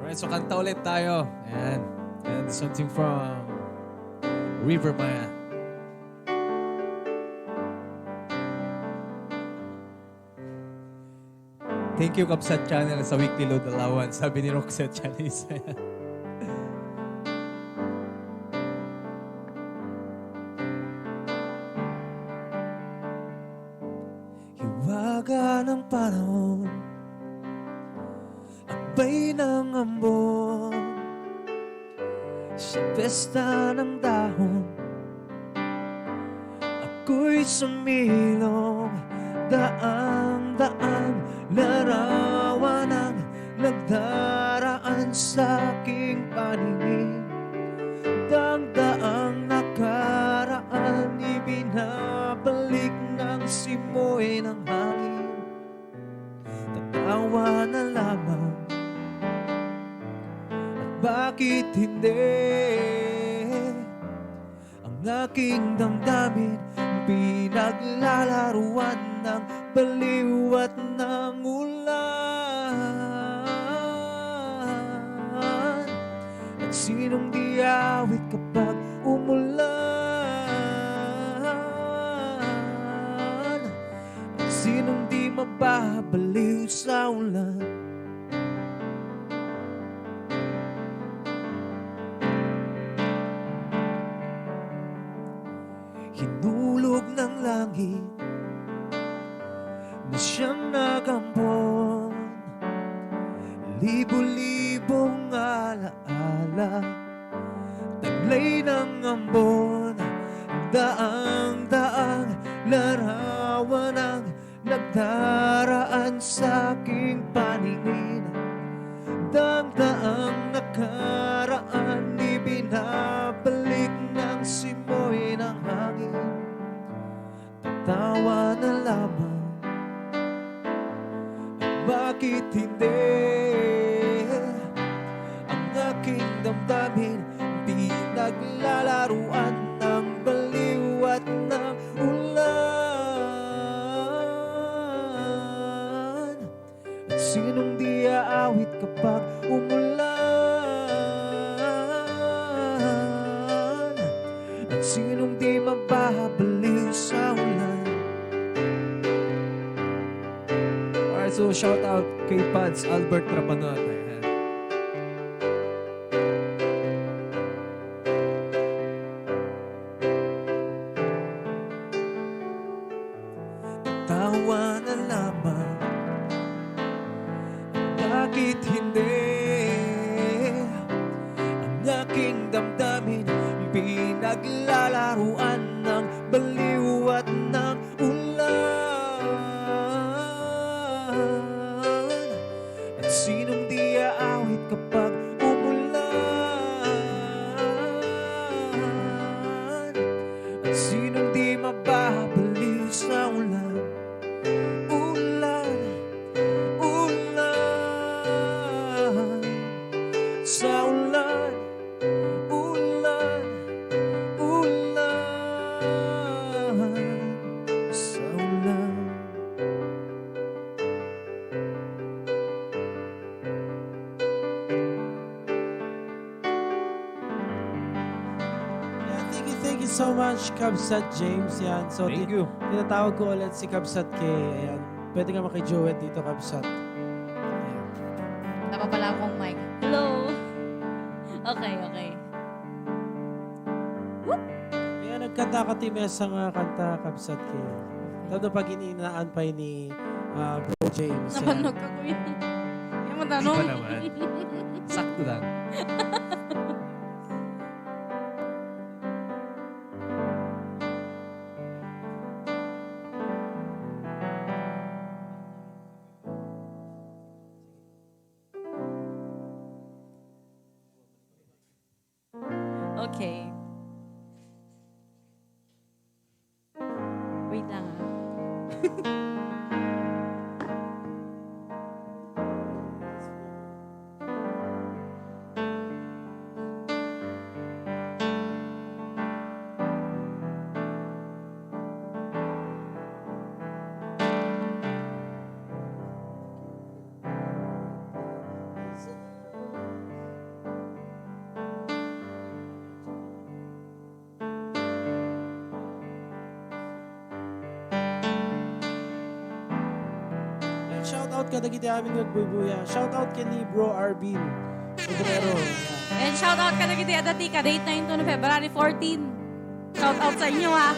Alright, so kanta ulit tayo. Ayan. And something from River Maya. Thank you, Kapsat Channel, sa weekly load allowance. Sabi ni Roxette Channel. Hiwaga ng panahon, akbay ng ambon, sa pesta ng dahon, ako'y sumilong, daang-daang larawan ang nagdaraan sa aking paningin. Daang-daang nakaraan, ibinabalik ng simoy ng hangin. Tatawa na lamang, at bakit hindi? Ang aking damdamin pinaglalaruan ng baliw at ng ulan. At sinong di awit kapag umulan? At sinong di mababaliw sa ulan? Hinulog ng langit na siyang nagambon, libo-libong alaala, taglay ng ambon, daang-daang larawan ang nagdaraan sa aking paningin. Daang-daang nakaraan, ibinabalik ng simoy ng hangin. Tatawa na lamang, at bakit hindi? Ang aking damdamin pinaglalaruan ng baliw at ng ulan. At sinong di aawit kapag umulan? At sinong di mababaliw sa ulan? Alright, so shout out kay Pads Albert Trapanot. Ayan. Tawa na lamang, bakit hindi? Ang aking damdamin pinaglalaruan ng baliw at ng ulan. At sinong di aawit kapag umulan? At sinong di mababaliw sa ulan? Ulan. so much, Kabsat James. Yan. So, Thank you. tinatawag ko ulit si Kabsat K. Ayan. Pwede ka makijoet dito, Kabsat. Ayan. Wala pa pala akong mic. Hello. Okay. Ayan, nagkanta ka times ang kanta, Kabsat K. Tapos pag ininaan pa ni Bro James. Yan. Napanog ako yun. Yung Di matanong. pa naman. Sakto lang. Okay. Wait lang ah. Ayan, shout out ka dagiti amin nagbubuya. Shout out kay ni Bro Arvin. Sobrero. Ayan. And shout out ka na kita dati ka date na yun to no February 14. Shout out sa inyo ha.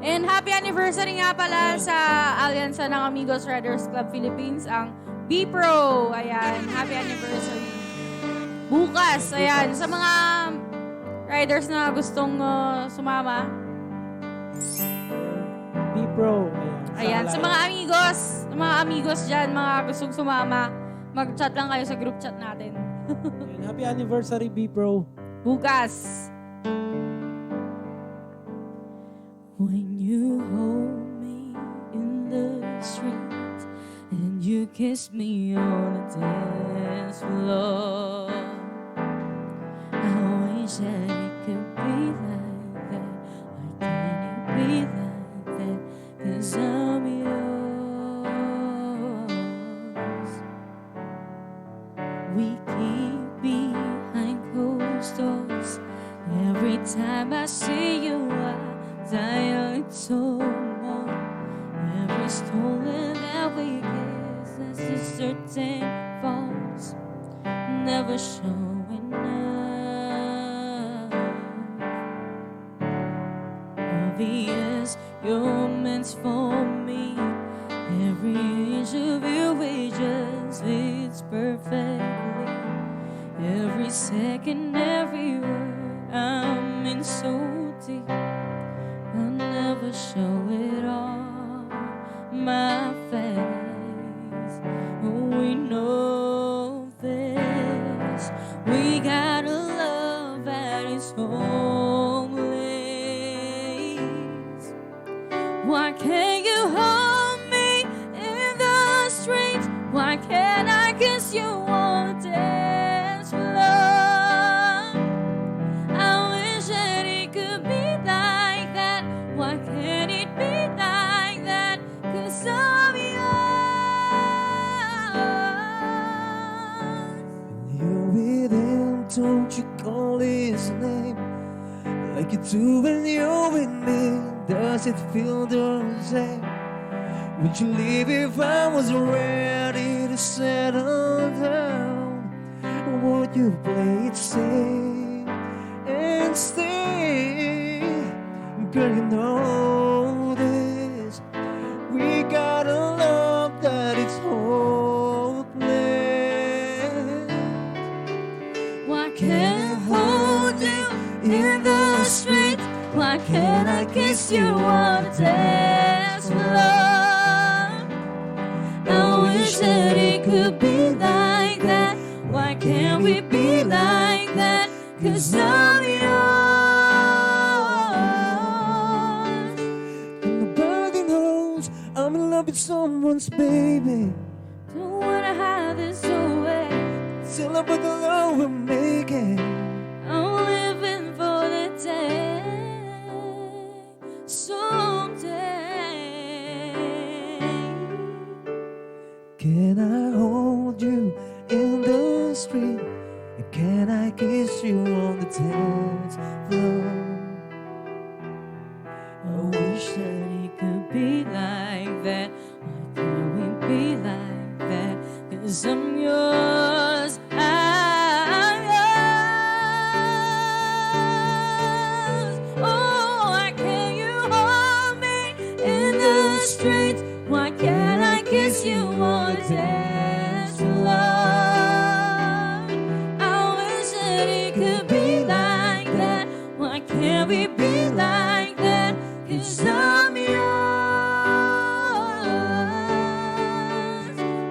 And happy anniversary nga pala sa Alyansa ng Amigos Riders Club Philippines, ang B-Pro. Ayan, happy anniversary. Bukas, ayan, sa mga riders na gustong sumama. B-Pro. Ayan, sa mga amigos dyan, mga gustong sumama, mag-chat lang kayo sa group chat natin. Ayan, happy anniversary, B-Pro. Bukas. When you hold me in the street and you kiss me on the dance floor, I wish that it could be like that. Why can't it be like that? 'Cause I'm yours. We keep behind closed doors. Every time I see you, I die a little more. Every stolen that we kiss, that's a certain faults, never showing up. Obvious, you're meant for me. Every inch of you, it just fits perfectly. Every second, every word, I'm in so deep. I'll never show it on my face. We know this. We got a love that is homeless. Why can't you hold me in the streets? Why can't I kiss you on the dance floor? I wish that it could be like that. Why can't it be like that? 'Cause I'm yours. You're with him, don't you call his name like you do when you're with me. Does it feel the same? Would you leave if I was ready to settle down? Would you play it safe and stay? Girl, you know this. We got a love that is hopeless. Why can't I hold you in the street? Why can't I kiss you on the dance floor? I wish that it could be like that. Why can't we be like that? 'Cause I'm yours. Nobody knows I'm in love with someone's baby. Don't wanna have this away. Till I put the love we're making. I'm living for the day, someday. Can I hold you in the street? Can I kiss you on the tail? Cause you wanna dance alone. I wish that it could be like that. Why can't we be like that? Cause I'm yours.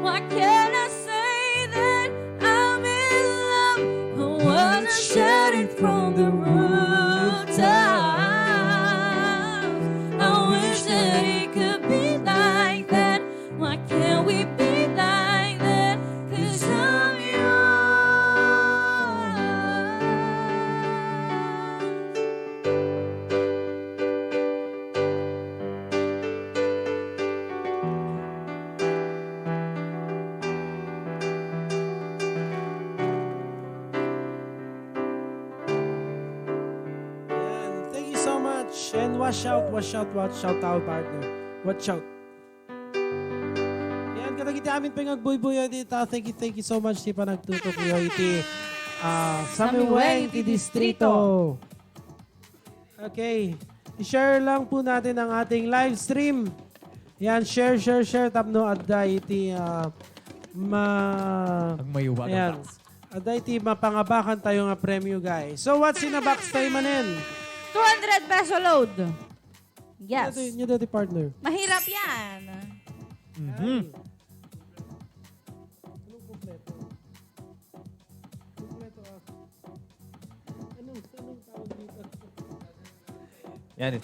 Why can't I say that I'm in love? I wanna shout it from the rooftops. I wish that it could be like that. Why can't we be like that? Cause I'm yours. Yan. Thank you so much. And watch out, our partner. Watch out. Yan, kadagiti amin pingagbuy-buyo dito. Thank you so much. Di pa nagtutok kayo iti sa miweng iti distrito. Okay. I-share lang po natin ang ating live stream. Yan, share. Tapno adda iti Ang mayuwag Ayan. ang box. Aday ti mapangabakan tayo nga premyo, guys. So, what's in a box tayo manin? 200 peso load. Yes. Nyo dati partner. Mahirap yan. Anong kompleto? Kompleto Anong tawag dito? Yan eh.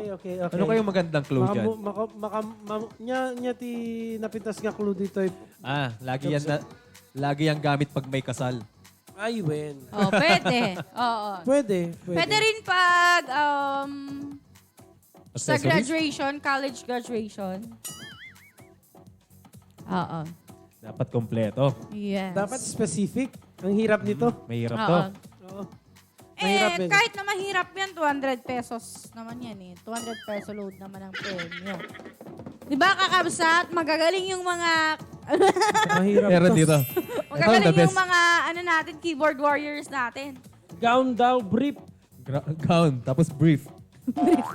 Okay. Ano kayong magandang clue dyan? Nya ti napintas nga clue dito. Lagi yan gamit pag may kasal. Ay, wen. Oh, pwede. Oo. Pwede. Pwede rin pag sa Accessories? graduation, college graduation. Oo. Dapat kompleto. Yes. Dapat specific. Ang hirap nito. Mahirap Oo. to. Oo. Mahirap Eh, din. kahit na mahirap yan, 200 pesos naman yan eh. 200 peso load naman ang premyo. Di ba, kakabsat? Magagaling yung mga... Mahirap Meron to. dito. Magagaling Ito, the yung best. mga, natin, keyboard warriors natin. Gown daw, brief. Gown, tapos brief.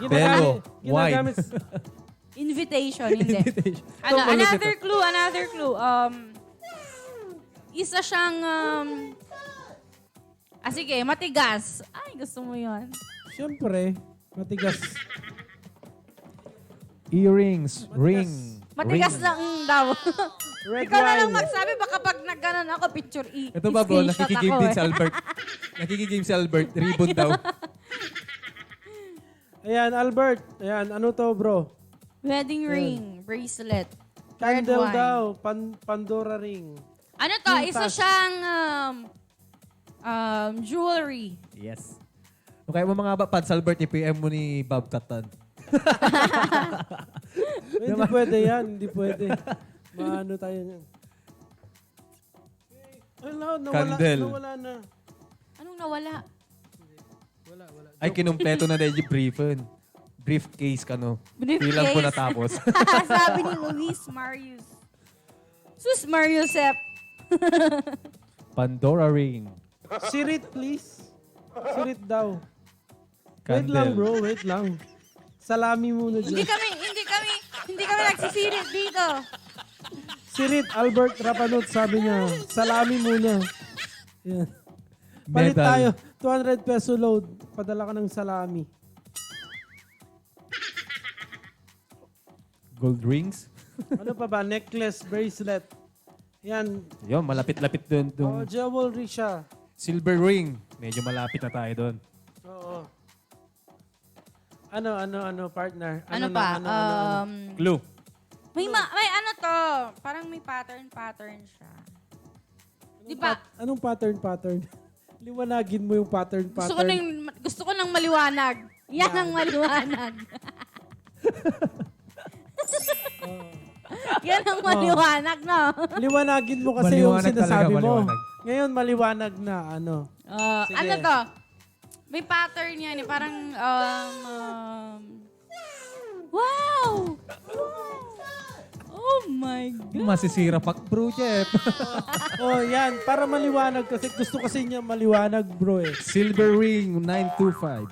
Pelo, Ginagamit. Invitation, hindi. Another clue. Isa siyang, sige, matigas. Ay, gusto mo yun. Siyempre, matigas. Earrings, ring. Matigas lang daw. Red Ikaw na lang wine. magsabi, baka pag nagganon ako, picture Ito ba bro, screenshot nakikigame ako din eh. si Albert. Nakikigame si Albert. Ribbon daw. Ayan, Albert. Ayan, ano to, bro? Wedding ring, bracelet, red Candle wine. daw, Pandora ring. Ano to? Yung Isa tas. siyang jewelry. Yes. Kung kaya mo mga pads, Albert, i-PM mo ni Bob Catan. Hindi pwede yan, hindi pwede. Maano tayo yan. Nawala Candle. nawala na. Anong nawala? Wala. Ay, kinumpleto na dahil yung briefcase ka, no? Briefcase. Bilang po natapos. Sabi ni Luis Marius. Sus Mariusep. Pandora ring. Sirit, please. Sirit daw. Wait Candle. lang, bro. Wait lang. Salami muna Hindi dyan. kami nagsisirit dito. Sirit, Albert Rapanot, sabi niya. Salami muna. Yan. Palit Medal. tayo. 200 peso load. Padala ka ng salami. Gold rings. Ano pa ba? Necklace, bracelet. Yan. Yun, malapit-lapit doon. Oh, jewelry siya. Silver ring. Medyo malapit na tayo doon. Oo. Ano, partner? Ano pa? Clue. May ano to, parang may pattern siya. Di ba? Anong pattern? Liwanagin mo yung pattern. Gusto ko ng maliwanag. Yan ang maliwanag. Yan ang maliwanag, no? Liwanagin mo kasi yung Maliwanag sinasabi talaga, mo. maliwanag. Ngayon, maliwanag na. Sige. Ano to? May pattern yan eh. Parang, wow! Oh my God. Masisira pa, bro, Jeff. Oh, yan. Para maliwanag kasi. Gusto kasi niya maliwanag, bro eh. Silver ring, 925.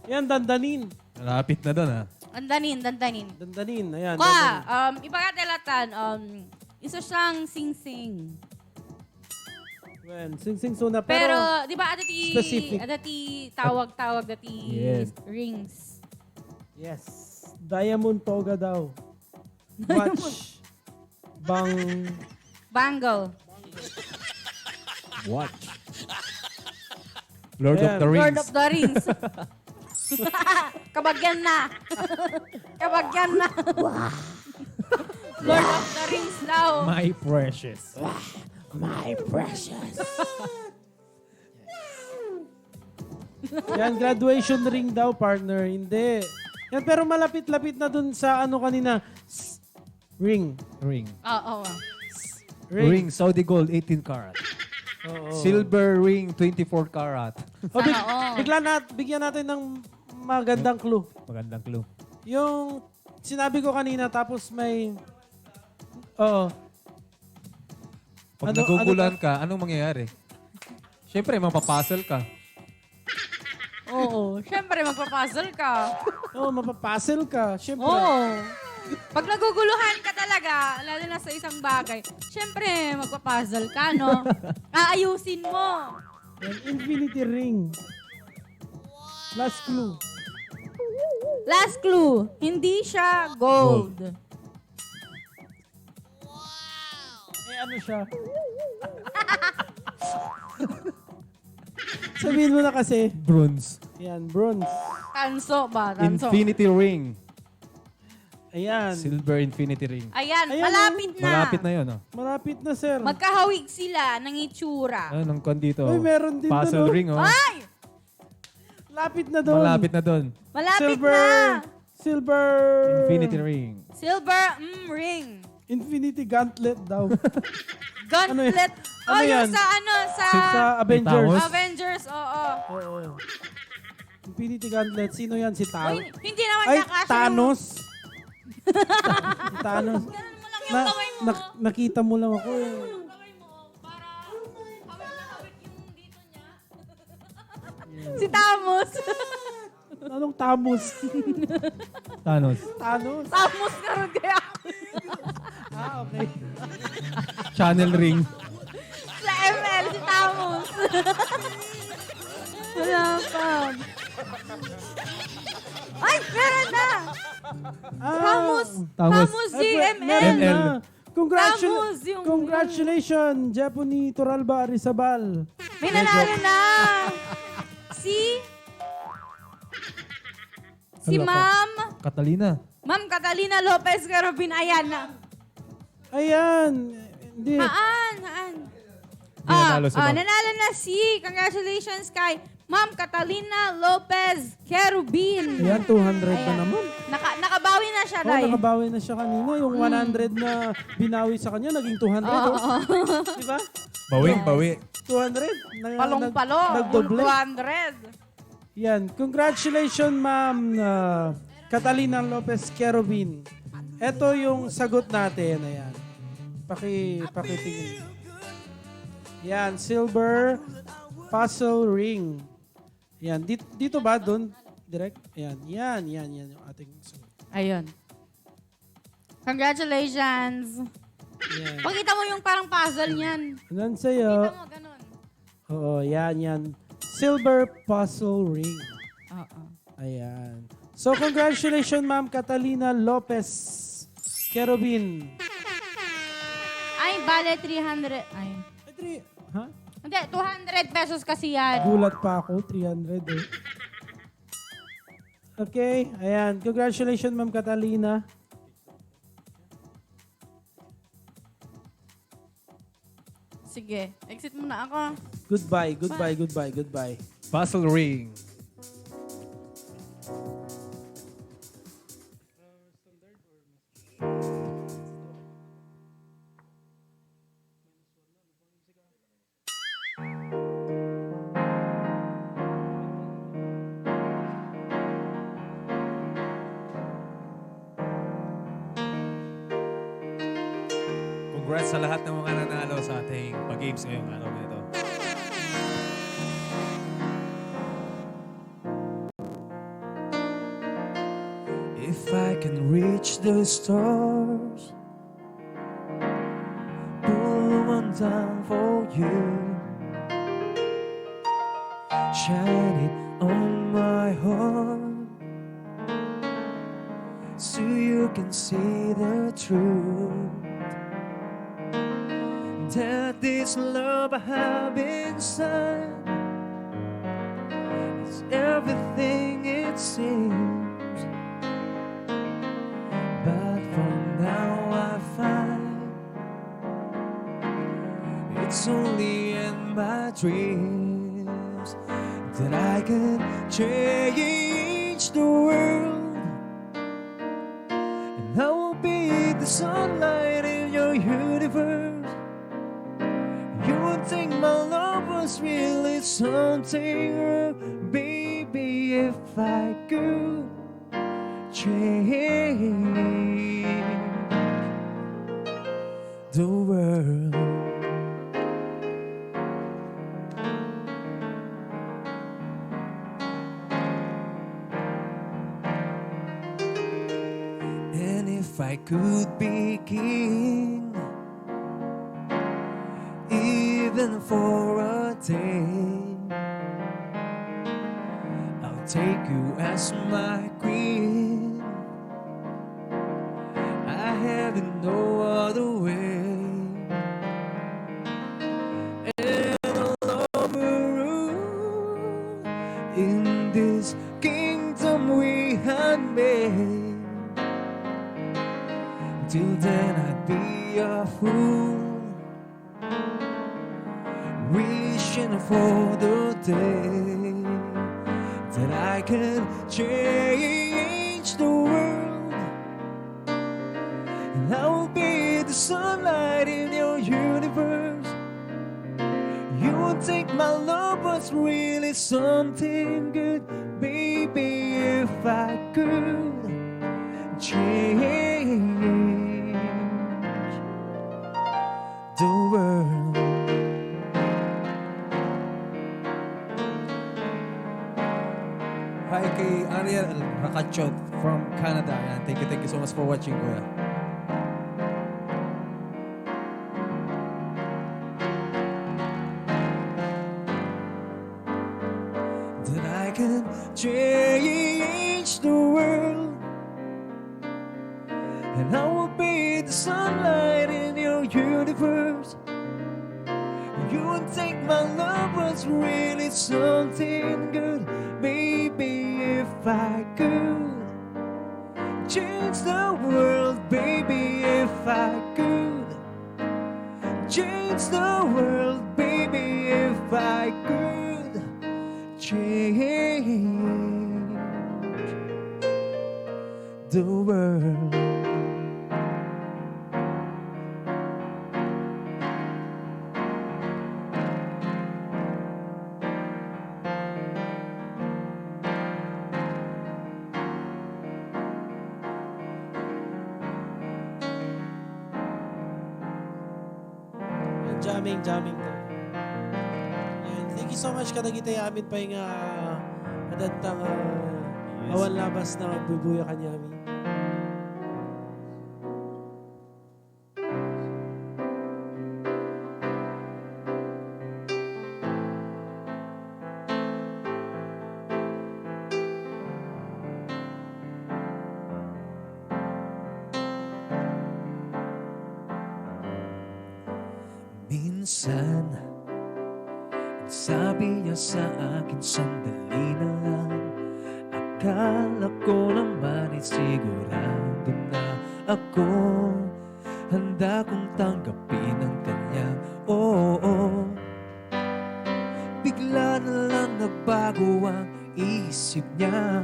Yan, dandanin. Malapit na doon, ha? Dandanin. Dandanin, ayan. Kwa, ipagkatelatan, isa siyang sing-sing. Well, sing-sing suna. Pero, Pero, di ba, specific. adati tawag-tawag, dati Yes. rings. yes. Diamond Toga daw. Watch. Bangle. Watch. Lord Ayan. of the Rings. Lord of the Rings. Kabagyan na. Kabagyan na. Lord of the Rings daw. My precious. Yan, graduation ring daw, partner. Hindi. Yan, pero malapit-lapit na dun sa ano kanina. Ring. Ring. Oo. Ring. Saudi gold, 18 karat. Oo. Silver ring, 24 karat. O, bigyan natin ng magandang clue. Magandang clue. Yung sinabi ko kanina, tapos may... Oo. Pag Ano- nagugulan ka, anong mangyayari? Siyempre, mapapuzzle ka. Oo. Siyempre, magpapuzzle ka. Oo, mapapuzzle ka. Siyempre. Oo. Pag naguguluhan ka talaga, lalo na sa isang bagay, siyempre, magpapuzzle ka, no? Aayusin mo. Yan, infinity ring. Last clue. Last clue, hindi siya gold. Eh, ano siya? Sabihin mo na kasi. Bronze. Yan, bronze. Tanso ba? Tanso. Infinity ring. Ayan. Silver infinity ring. Ayan, Ayan, malapit na. Malapit na yun, oh. Malapit na, sir. Magkahawig sila ng itsura. Ayun, ang kon dito. Uy, meron din Puzzle doon, oh. ring, oh. Ay! Lapit na doon. Malapit na doon. Malapit Silver. na. Silver. Infinity ring. Silver ring. Infinity gauntlet daw. Gauntlet. Ano yan? Yung sa ano, sa Sa Avengers. Thanos? Avengers, oo. Oo. Infinity gauntlet. Sino yan? Si Thanos? Uy, hindi naman Ay, nakasya. Thanos. Si Thanos. Ganun mo lang yung kamay mo. Nakita mo lang ako eh. Yung kamay mo, para hawik na hawik yung dito niya. Si Thanos. Anong Thanos? Thanos. Thanos? Thanos ka rin kaya. Ah, okay. Channel ring. Sa ML, si Thanos. Wala pa. Ay, meron na! Ah, Thanos! Thanos. Thanos Ay, GML! meron na. ML. Congratulations! Thanos yung- Congratulations, Japoni Turalba Arizabal. May nanalo na! Si Hala ka. Ma'am Catalina. Catalina Lopez Carabin. Ayan na. Ayan. Hindi. Haan. Hindi nanalo si Ma'am. Nanalo na si, congratulations kay Ma'am Catalina Lopez Carubin. Ayan, 200 na naman. Nakabawi na siya, Oh, Day. nakabawi na siya kanina. Yung 100 na binawi sa kanya, naging 200. Oh. Di ba? Bawi. 200. Palong-palo. Nagdoble. 200. Yan. Congratulations, Ma'am Catalina Lopez Carobin. Ito yung sagot natin. Ayan. Pakitingin. Yan. Silver puzzle ring. Yan. Dito ba? Doon? Direct? Yan. Yan yung ating sagot. Ayun. Congratulations. Yan. Pakita mo yung parang puzzle niyan. Yan Pakita sa'yo. mo, ganun. Oo, yan. Silver puzzle ring. Oo. Ayan. So, congratulations, Ma'am Catalina Lopez Carobin. Ay, bale 300. Ay. Ha? Hindi, 200 pesos kasi yan. Gulat pa ako, 300 eh. Okay, ayan. Congratulations, Ma'am Catalina. Sige, exit muna ako. Goodbye. Puzzle ring. Congrats sa lahat ng mga nanalo sa ating pag-games ngayong araw na ito. If I can reach the stars, pull one down for you, shine it on my heart, so you can see the truth, that this love I have inside is everything it seems. But for now I find it's only in my dreams that I can change the world, and I will be the sunlight in your universe. You would think my love was really something real, baby, if I could change the world. And if I could be king, even for a day, I'll take you as my queen. I have it no other way, and I'll love you in this kingdom we had made. Till then I'd be a fool, wishing for the day that I can change the world, and I will be the sunlight in your universe. You would think my love was really something good, baby, if I could change the world. Hi kay Ariel Rakachot from Canada. Yan. Thank you so much for watching, Kuya. That I can change the world, and I will be the sunlight in your universe. You would think my love was really something good, baby, if I could change the world, baby, if I could change the world, baby, if I could change the world. Jamming na. And thank you so much kadagitay amin pa yung adantang awan labas na magbubuya kanya amin. Minsan, sabi niya sa akin, sandali na lang. Akala ko naman ay sigurado na ako, handa kong tanggapin ang kanyang oo. Bigla na lang nagbago ang isip niya,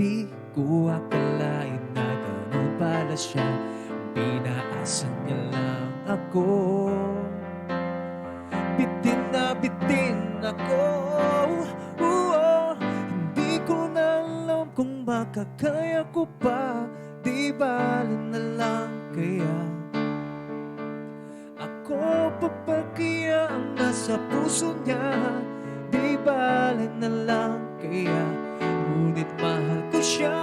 di ko akalain na gano'n pala siya. Pinaasan niya lang ako, bitin ako. Hindi ko na alam kung makakaya ko pa, di bali na lang kaya. Ako pa ba kaya ang nasa puso niya, di bali na lang kaya. Ngunit mahal ko siya,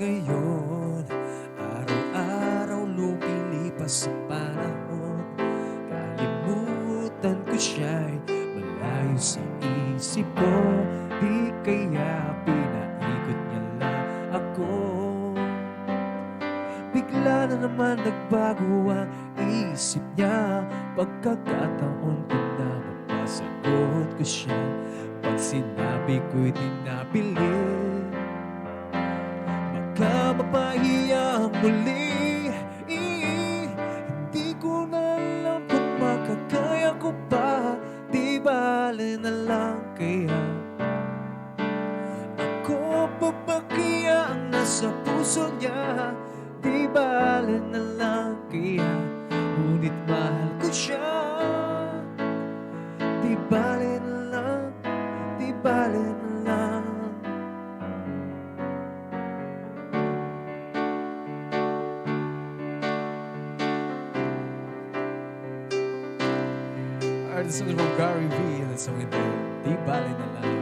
ngayon, araw-araw lumilipas ang panahon. Kalimutan ko siya'y malayo sa isip ko. Di kaya pinaikot niya lang ako. Bigla na naman nagbago ang isip niya. Pagkakataon ko na mapasagot ko siya. Pag sinabi ko'y di nabili, baka mapahiya muli. Hindi ko na alam kung makakaya ko pa. Di bale na lang kaya. Ako pa ba kaya ang nasa puso niya? Di bale na lang kaya. Ngunit mahal ko siya. Di bale na lang, di bale na lang. Artist from Gary V. And the song ito, Di Bale na lang.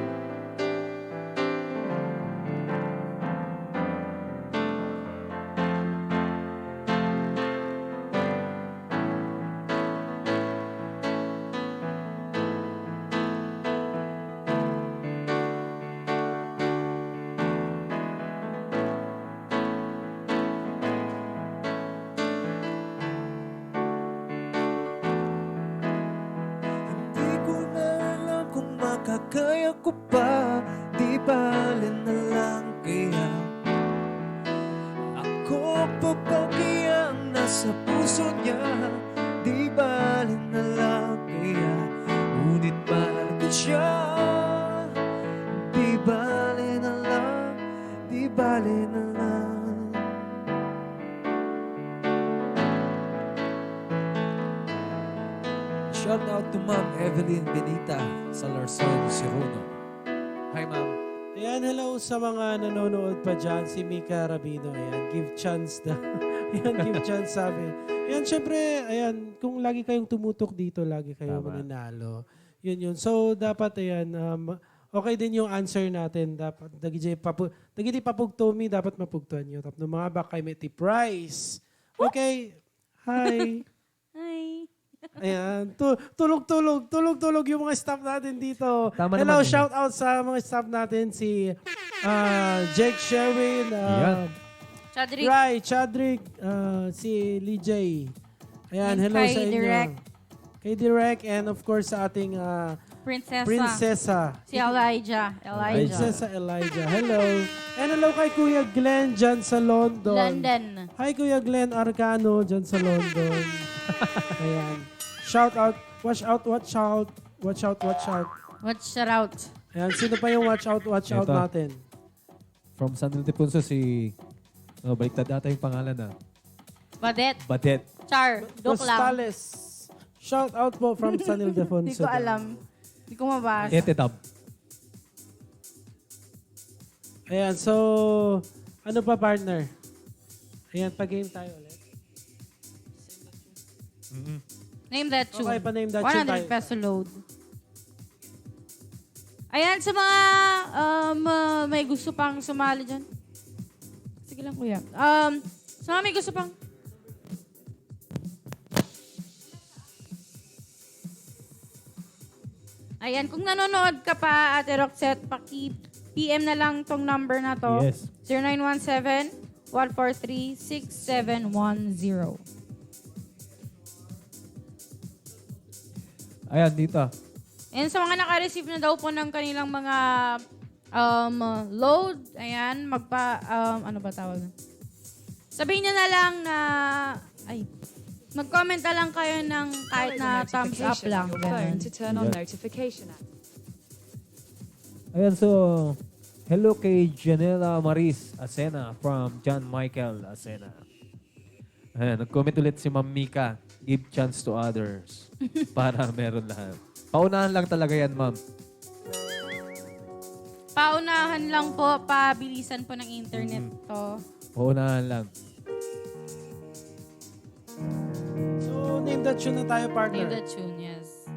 Di ko na alam kung makakaya ko pa. Di bale na lang kaya. Ako pa ba kaya ang nasa puso niya? Di bale na lang kaya. Ngunit mahal ko siya. Di bale na lang, di bale na lang. Shout out to Ma'am Evelyn Benita sa Larson, Siruno. Hi, Ma'am. Ayan, hello sa mga nanonood pa dyan. Si Mika Rabino, ayan, give chance daw. Ayan, give chance sabi. Ayan, syempre, ayan, kung lagi kayong tumutok dito, lagi kayong Tama. mananalo. Yun. So, dapat, ayan, okay din yung answer natin. Dapat, dagiti papugtomi, dapat mapugtuan nyo. Tapos, mga bakay may prize. Okay. Hi. Hi. Ayan. Tulog-tulog yung mga staff natin dito. Tama Hello, naman. shout out sa mga staff natin. Si Jake Sherwin, Yan. Chadrick. Rai, Chadrick, si Lee J. Ayan, And hello kay sa inyo. Direk. Kay Direk and of course sa ating Princessa. Prinsesa. Si Elijah. Prinsesa Elijah. Hello. And hello kay Kuya Glenn dyan sa London. London. Hi Kuya Glenn Arcano dyan sa London. Ayan. Shout out. Watch out, watch out. Watch out, watch out. Watch her out. Ayan, sino pa yung watch out Ito. natin? From San Ildefonso si... baliktad ata yung pangalan na. Badet. Badet. Char. Joke lang. Rostales. Shout out po from San Ildefonso. Hindi ko alam. Hindi ko mabasa. Etetab. Ayan, so, ano pa partner? Ayan, pa-game tayo ulit. Name that tune. Okay, pa-name that tune 100 tayo. peso load. Ayan, sa mga may gusto pang sumali dyan. Sige lang, kuya. Sa mga may gusto pang... Ayan, kung nanonood ka pa, Ate Roxette, paki-PM na lang tong number na to. Yes. 0917-143-6710. Ayan, dito. And sa mga naka-receive na daw po ng kanilang mga load, ayan, ano ba tawag? Sabihin nyo na lang na, mag-comment na lang kayo ng kahit na thumbs up lang. Your phone Ganun. to turn on Yeah. notification app. Ayan, so... Hello kay Janela Maris Asena from John Michael Asena. Ayan, nag-comment ulit si Ma'am Mika. Give chance to others. Para meron lahat. Paunahan lang talaga yan, Ma'am. Paunahan lang po, pabilisan po ng internet to. Paunahan lang. So, name that tune na tayo, partner. Name the tune, yes.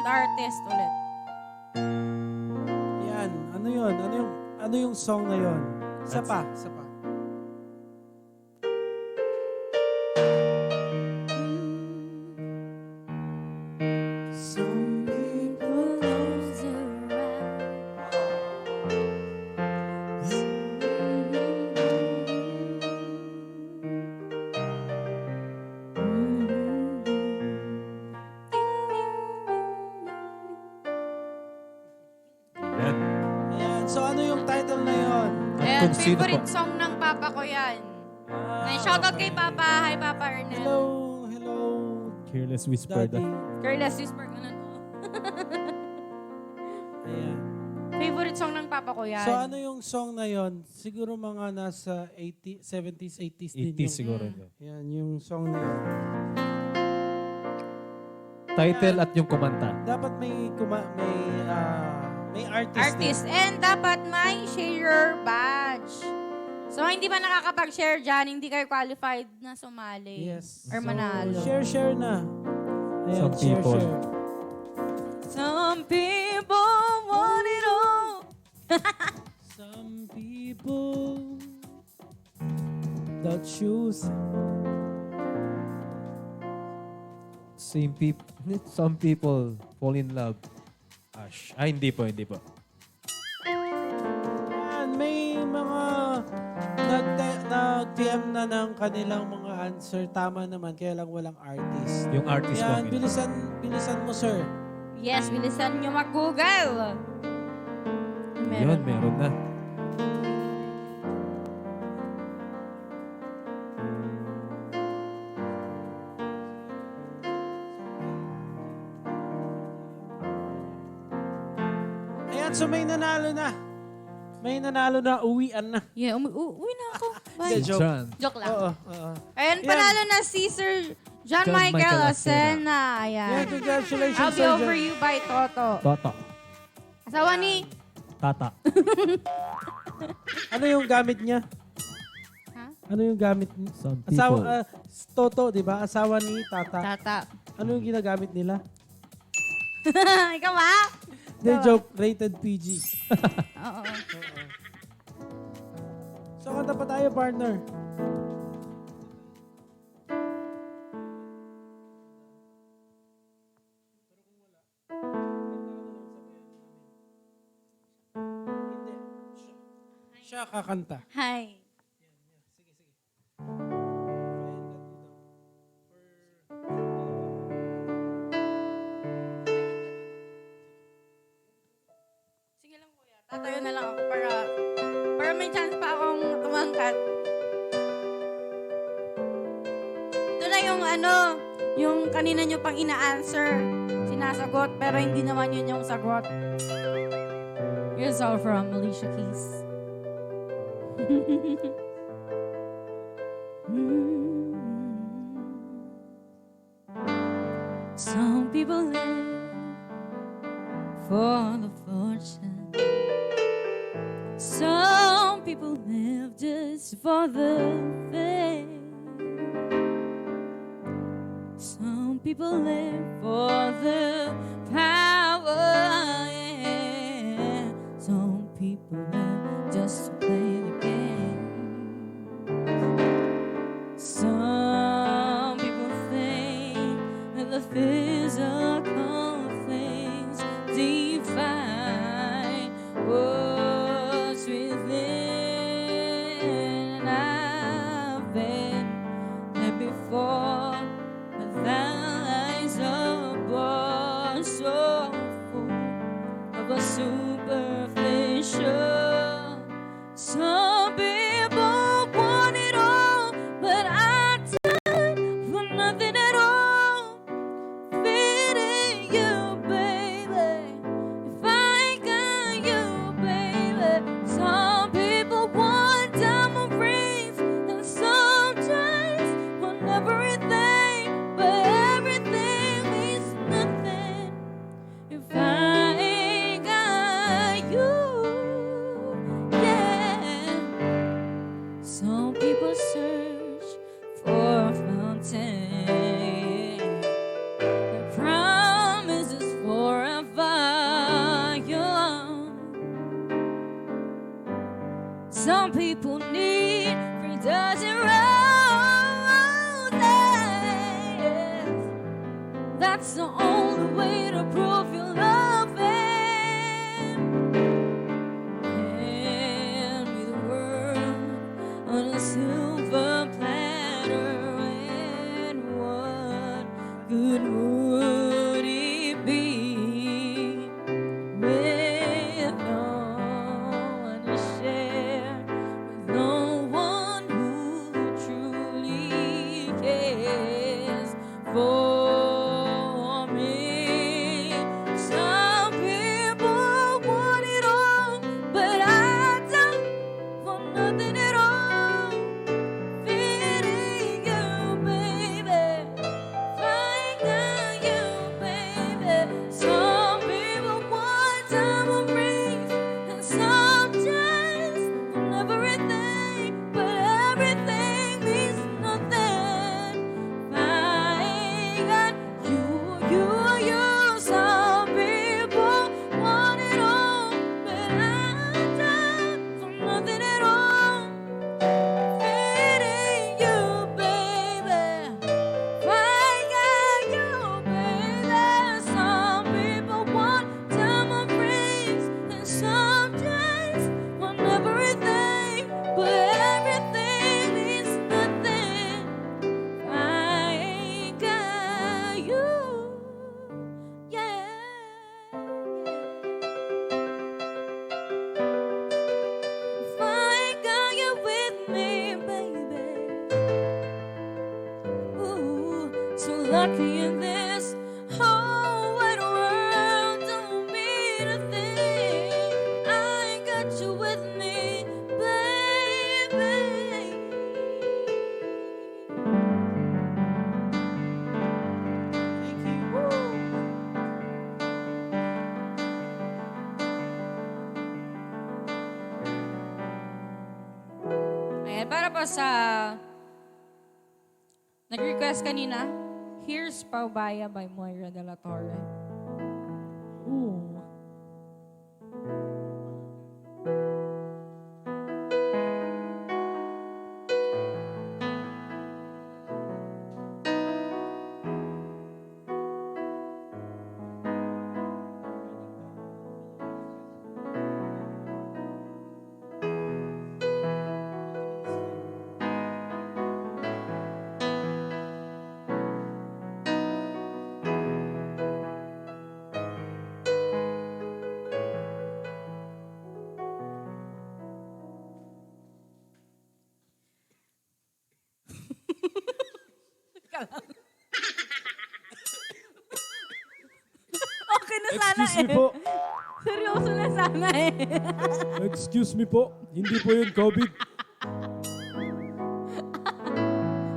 artist ulit. Yan. Ano yun? Ano yung song na yun? Isa pa. Some people lose around. Yan. Ayan. So ano yung title na yun? At Ayan, kung sino favorite po. song ng papa ko yan. Shoutout kay Papa. Hi, Papa Ernel. Hello, Careless Whisper. Daddy. Careless Whisper, ganun o. Ayan. Favorite song ng papa ko yan. So ano yung song na yon? Siguro mga nasa 70s, 80s din 80s yung... siguro. Yan, yung song na yun. Title at yung kumanta. Dapat may artist. Artist. And dapat may share badge. So, hindi ba nakakapag-share dyan, hindi kayo qualified na sumali. Yes. Or So, manalo. share na. Ayan, Some people. Share. Some people want it all. Some people that choose. Some people fall in love. Ash. Ay, hindi po. Yan, may mga nag-DM na ng kanilang mga answer. Tama naman, kaya lang walang artist. Yung artist po. Yan, bilisan mo, sir. Yes, bilisan nyo mag-google. Yun, meron na. Ayan, so may nanalo na. May nanalo na, uwian na. Yeah, uwi na ako. Bye. Hindi, joke. John. Joke lang. Oo. Ayan, Yan. panalo na si Sir John Michael Michael Acena. Acena. Yeah, Ayan. congratulations, I'll be sir. over you by Toto. Toto. Asawa ni... Tata. Ano yung gamit niya? Ha? Ano yung gamit niya? Some Asawa, people. Toto, di ba? Asawa ni Tata. Tata. Ano yung ginagamit nila? Ikaw ba? Hindi, joke. Rated PG. Oo. So, kanta pa tayo, partner. Siya kakanta. Hi. Sige lang kuya. Tatayo na lang ako para may chance pa akong tumangkat. Ito na yung yung kanina nyo pang ina-answer, sinasagot, pero hindi naman yun yung sagot. Here's all from Alicia Keys. Some people live for the fortune. Some people live just for the fame. Some people live for the power. Yeah. Some people live just to play the game. Some people think that the physical things define what's within. And I've been there before, but that lies above, so full of a superficial. Some Some people need 3 dozen roses. That's the only way to prove your loving. Hand me the world on a silver platter, and what good would it be with no one to share, with no one who truly cares for me? Some people want it all, but I don't want nothing at all. Fitting you, baby. Find out you, baby. Some people want diamond rings, and some just want everything, but everything means nothing. I ain't got you. Some people want it all, but I don't want nothing at all. Fitting you, baby. I got you, baby. Some people want diamond rings, and some just want everything, but everything means nothing. I ain't got you, yeah. If I ain't got you with me, baby. Ooh, so lucky in this whole wide world, don't mean a thing. I ain't got you with me, baby. Ayan, para pa sa nag-request kanina, Here's Paubaya by Moira de la Torre. Ooh. Okay na sana Excuse me eh. po. Seryoso na sana eh. Excuse me po. Hindi po yun COVID.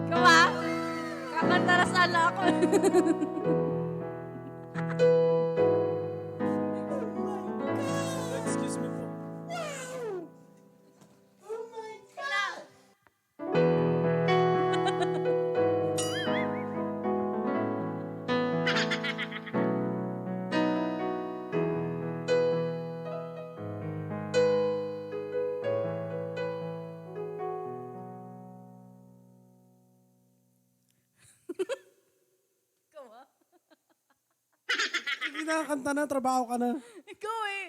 Kawa? Kakanta na sana ako. Excuse me po. Kawa? Hindi nakakanta na, trabaho ka na. Ikaw eh.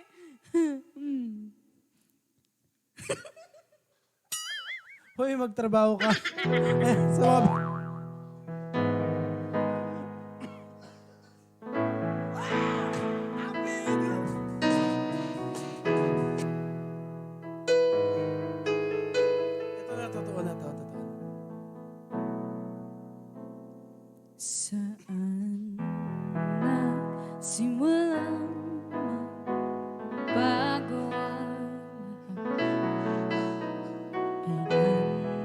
Hoy, magtrabaho ka. Sa mga... Ito na, totoo na to, totoo. Saan nagsimulang bago ang lahat?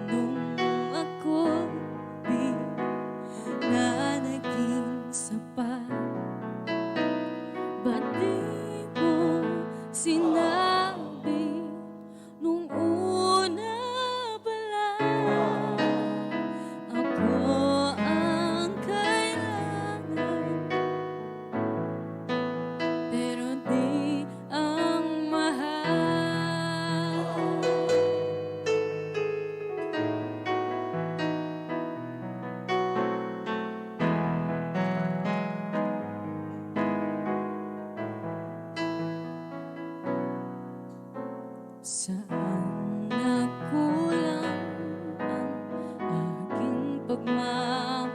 Nung ako di na naging sapat, ba't di mo sinabi nung una pa lang? Ako ang kailangan Saan nagkulang ang aking pagmamahal?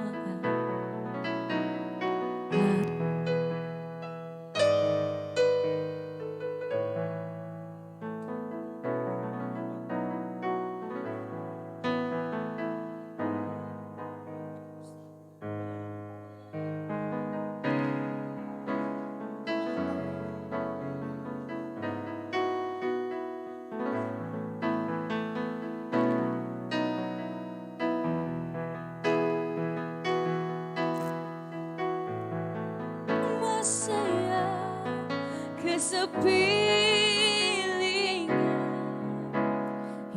Masaya ka sa piling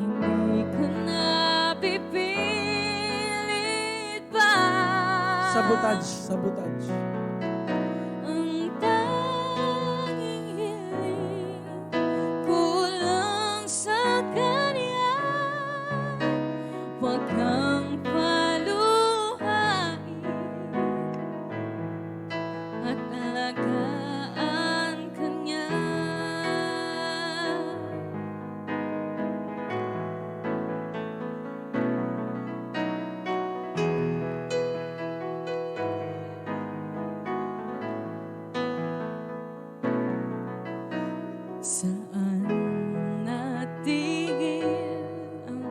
hindi ko na pipilit pa. Sabotage, sabotage. Ang tanging hiling ko lang sa kanya, huwag kang paluhain at alagaan ka niya. Saan natigil ang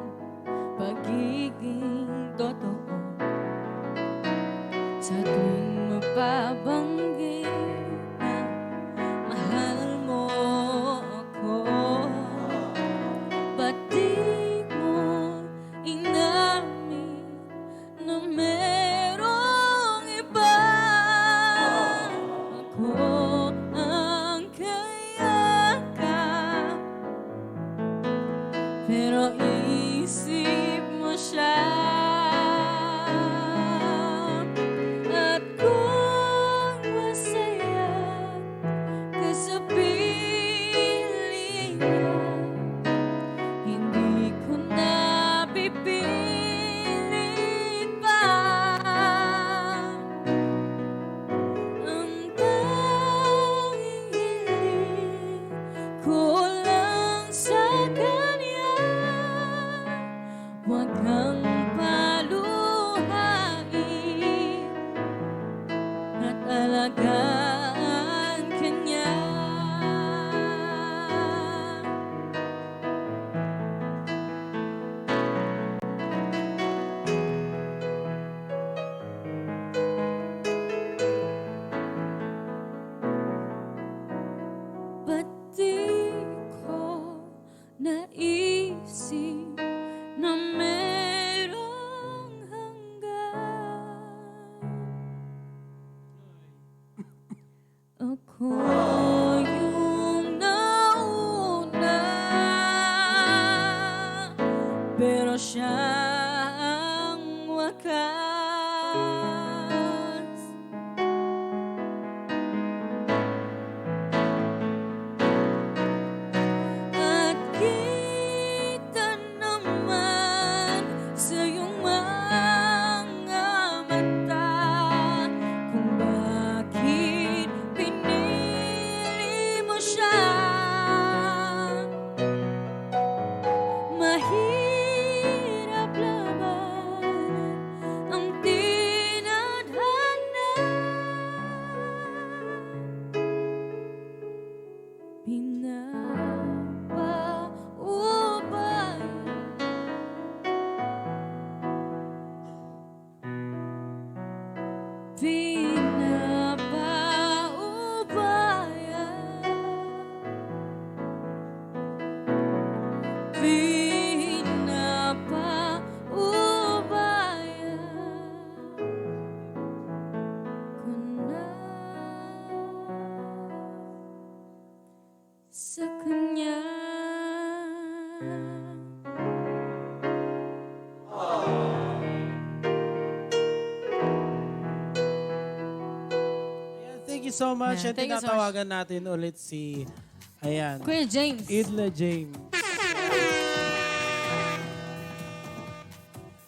pagiging totoo? Sa tuwing mapabanggit na mahal mo ako, ba't di mo inamin na merong iba? Ako ang kayakap, pero isip mo siya. At kung masaya ka sa piling niya, hindi ko na pipilit pa. Ang tanging hiling ko lang sa kanya, huwag kang paluhain at alagaan ka niya. Ba't di ko naisip na merong hanggan? Ako yung nauna, pero siya ang wakas. At kita naman sa iyong mga mata kung bakit pinili mo siya. Mahirap labanan ang tinadhana. Pinapaubaya, pinapaubaya, pinapaubaya ko na sa kanya. Ayan, thank you so much. Yeah, At thank you so tinatawagan natin ulit si, ayan, Kuya James. Idla James.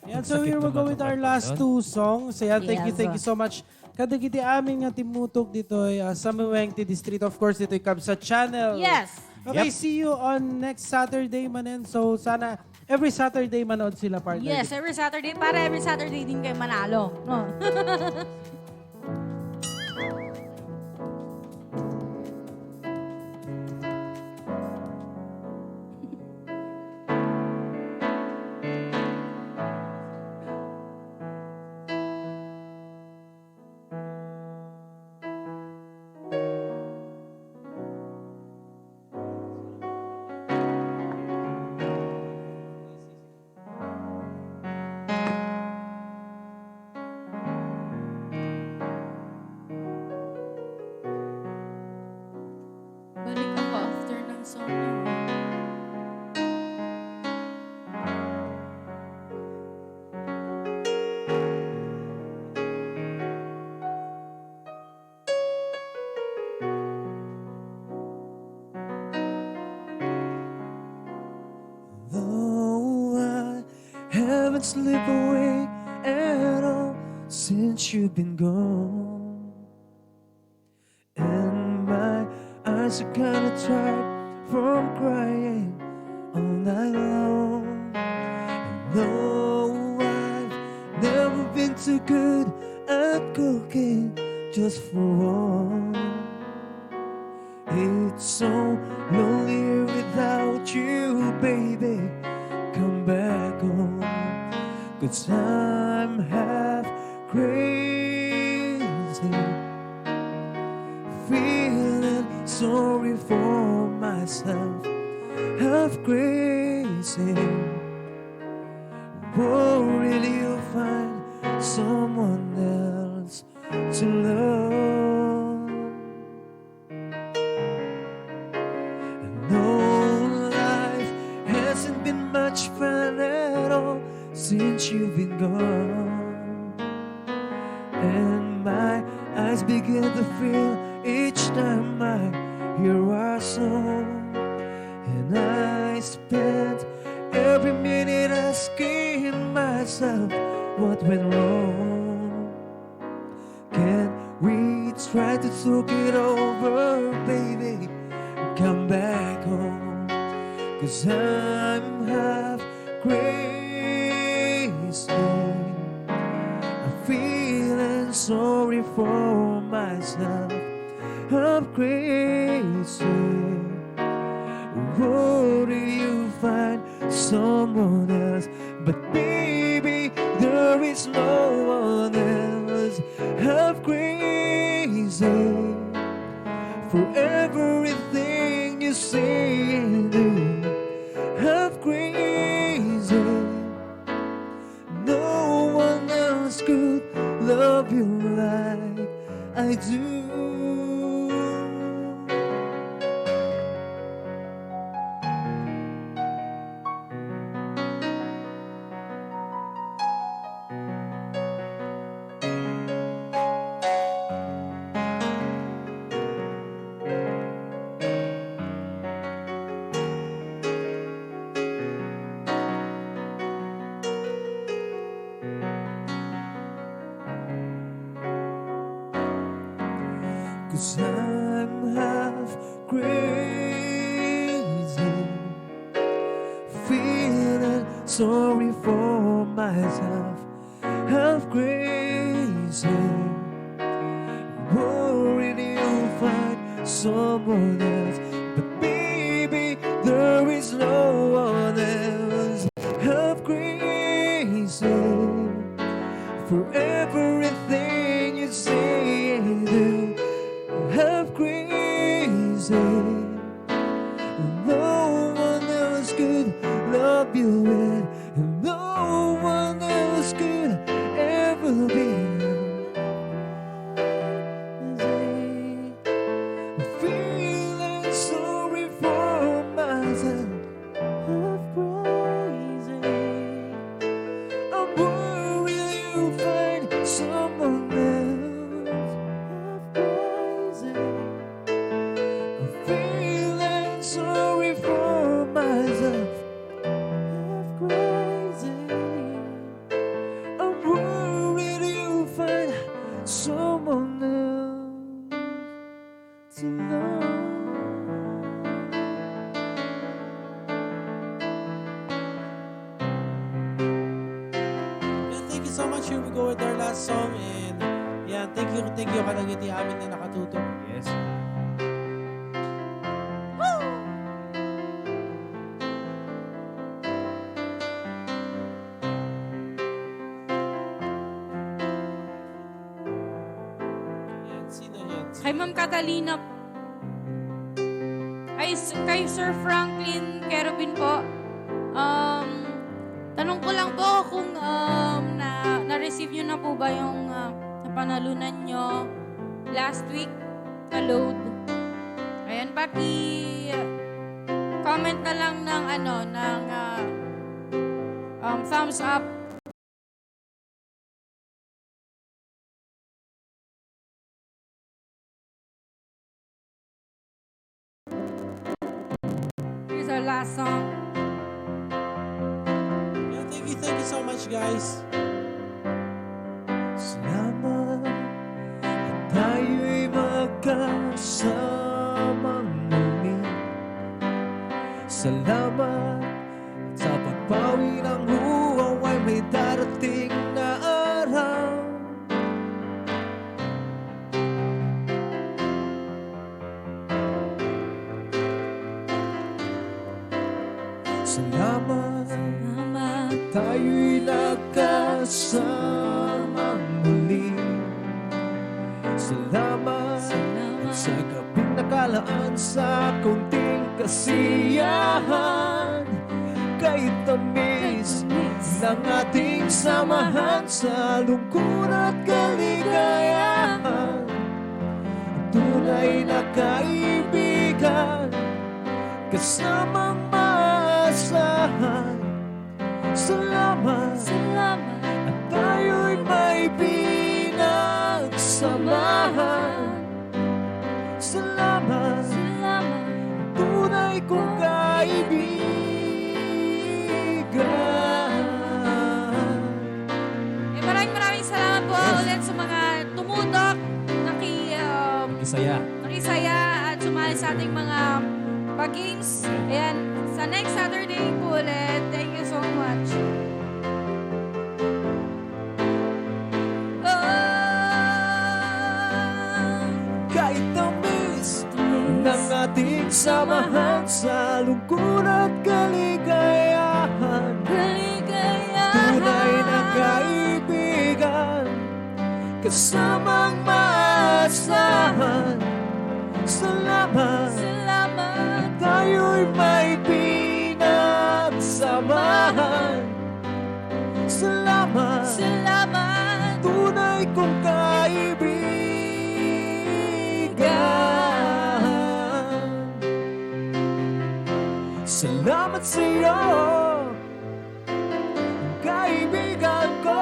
Ayan, so Sakit here we go naman with ng our kanta last nun. two songs. Ayan, thank you Yes. so much kadagiti amin nga timutok dito sa Maweng ti District. Of course, dito ikab sa channel. Yes. Okay, see you on next Saturday manen. So sana every Saturday manood sila, partner. Yes, every Saturday. Para every Saturday din kayo manalo. No? Balik ako after ng song niyo. Though I haven't slipped away at all since you've been gone, and my eyes are kinda tired from crying all night long. And though I've never been too good at cooking just for one, it's so lonely without you, baby. Come back home, 'cause I'm half crazy, feeling sorry for myself, half crazy, worried you'll find someone else to love. And no, life hasn't been much fun at all since you've been gone, and my eyes begin to fill each time I hear our song. And I spent every minute asking myself what went wrong. Can we try to talk it over, baby? Come back home, 'cause I'm half crazy. I'm feeling sorry for myself, I'm crazy, worried you find someone else. But baby, there is no one else. I'm crazy for everything you say and do. I'm crazy, no one else could love you like I do. Cause I'm half crazy, feeling sorry for myself, half crazy, worried you'll find someone else. But baby, there is no one else. Half crazy for everything you say and do. Half crazy, no one else could love you with, and no one else could ever be. I'm feeling sorry for myself, half crazy. I'm worried you'll find so much. Here we go with our last song. And yan, thank you kadagiti amin na nakatuto. Yes. Yan, sino yan? Kay Ma'am Catalina. Kay Sir Franklin Kerubin po. Tanong ko lang po kung na-receive nyo na po ba yung napanalunan nyo last week na load. Ayan, comment na lang ng thumbs up. Here's our last song. Yeah, thank you so much, guys. Salamat at tayo'y magkasamang muli. Salamat at sa pagpawi ng huwaw ay may darating na araw. Salamat Salamat. tayo'y nagkasamang muli. Salamat sa gabing nakalaan sa kaunting kasiyahan. Kay tamis ng ating samahan sa lungkot at kaligayahan. Ang tunay na kaibigan, kasamang maasahan. Salamat Salamat. at tayo'y may pinagsamahan. Salamat, Salamat. tunay kong kaibigan. Maraming salamat po ulit sa mga tumudok, Isaya. nakisaya at sumali sa ating mga pag-games. Ayan, sa next Saturday po ulit. Thank you so much. Kahit tamis ng ating samahan sa lungkot at kaligayahan. Tunay na kaibigan, kasamang maasahan. Salamat, Salamat. tayo'y may pinagsamahan. Salamat, Salamat. tunay kong kaibigan. Salamat sa iyo, kaibigan ko.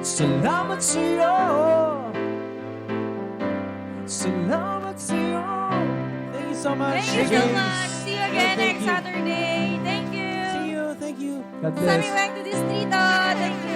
Salamat sa iyo. Salamat sa iyo. Thank you so much. Thank you so much. See you again Thank next you. Saturday. Thank you. See you. Thank you. God Sa aming Weng to Distrito. Thank you.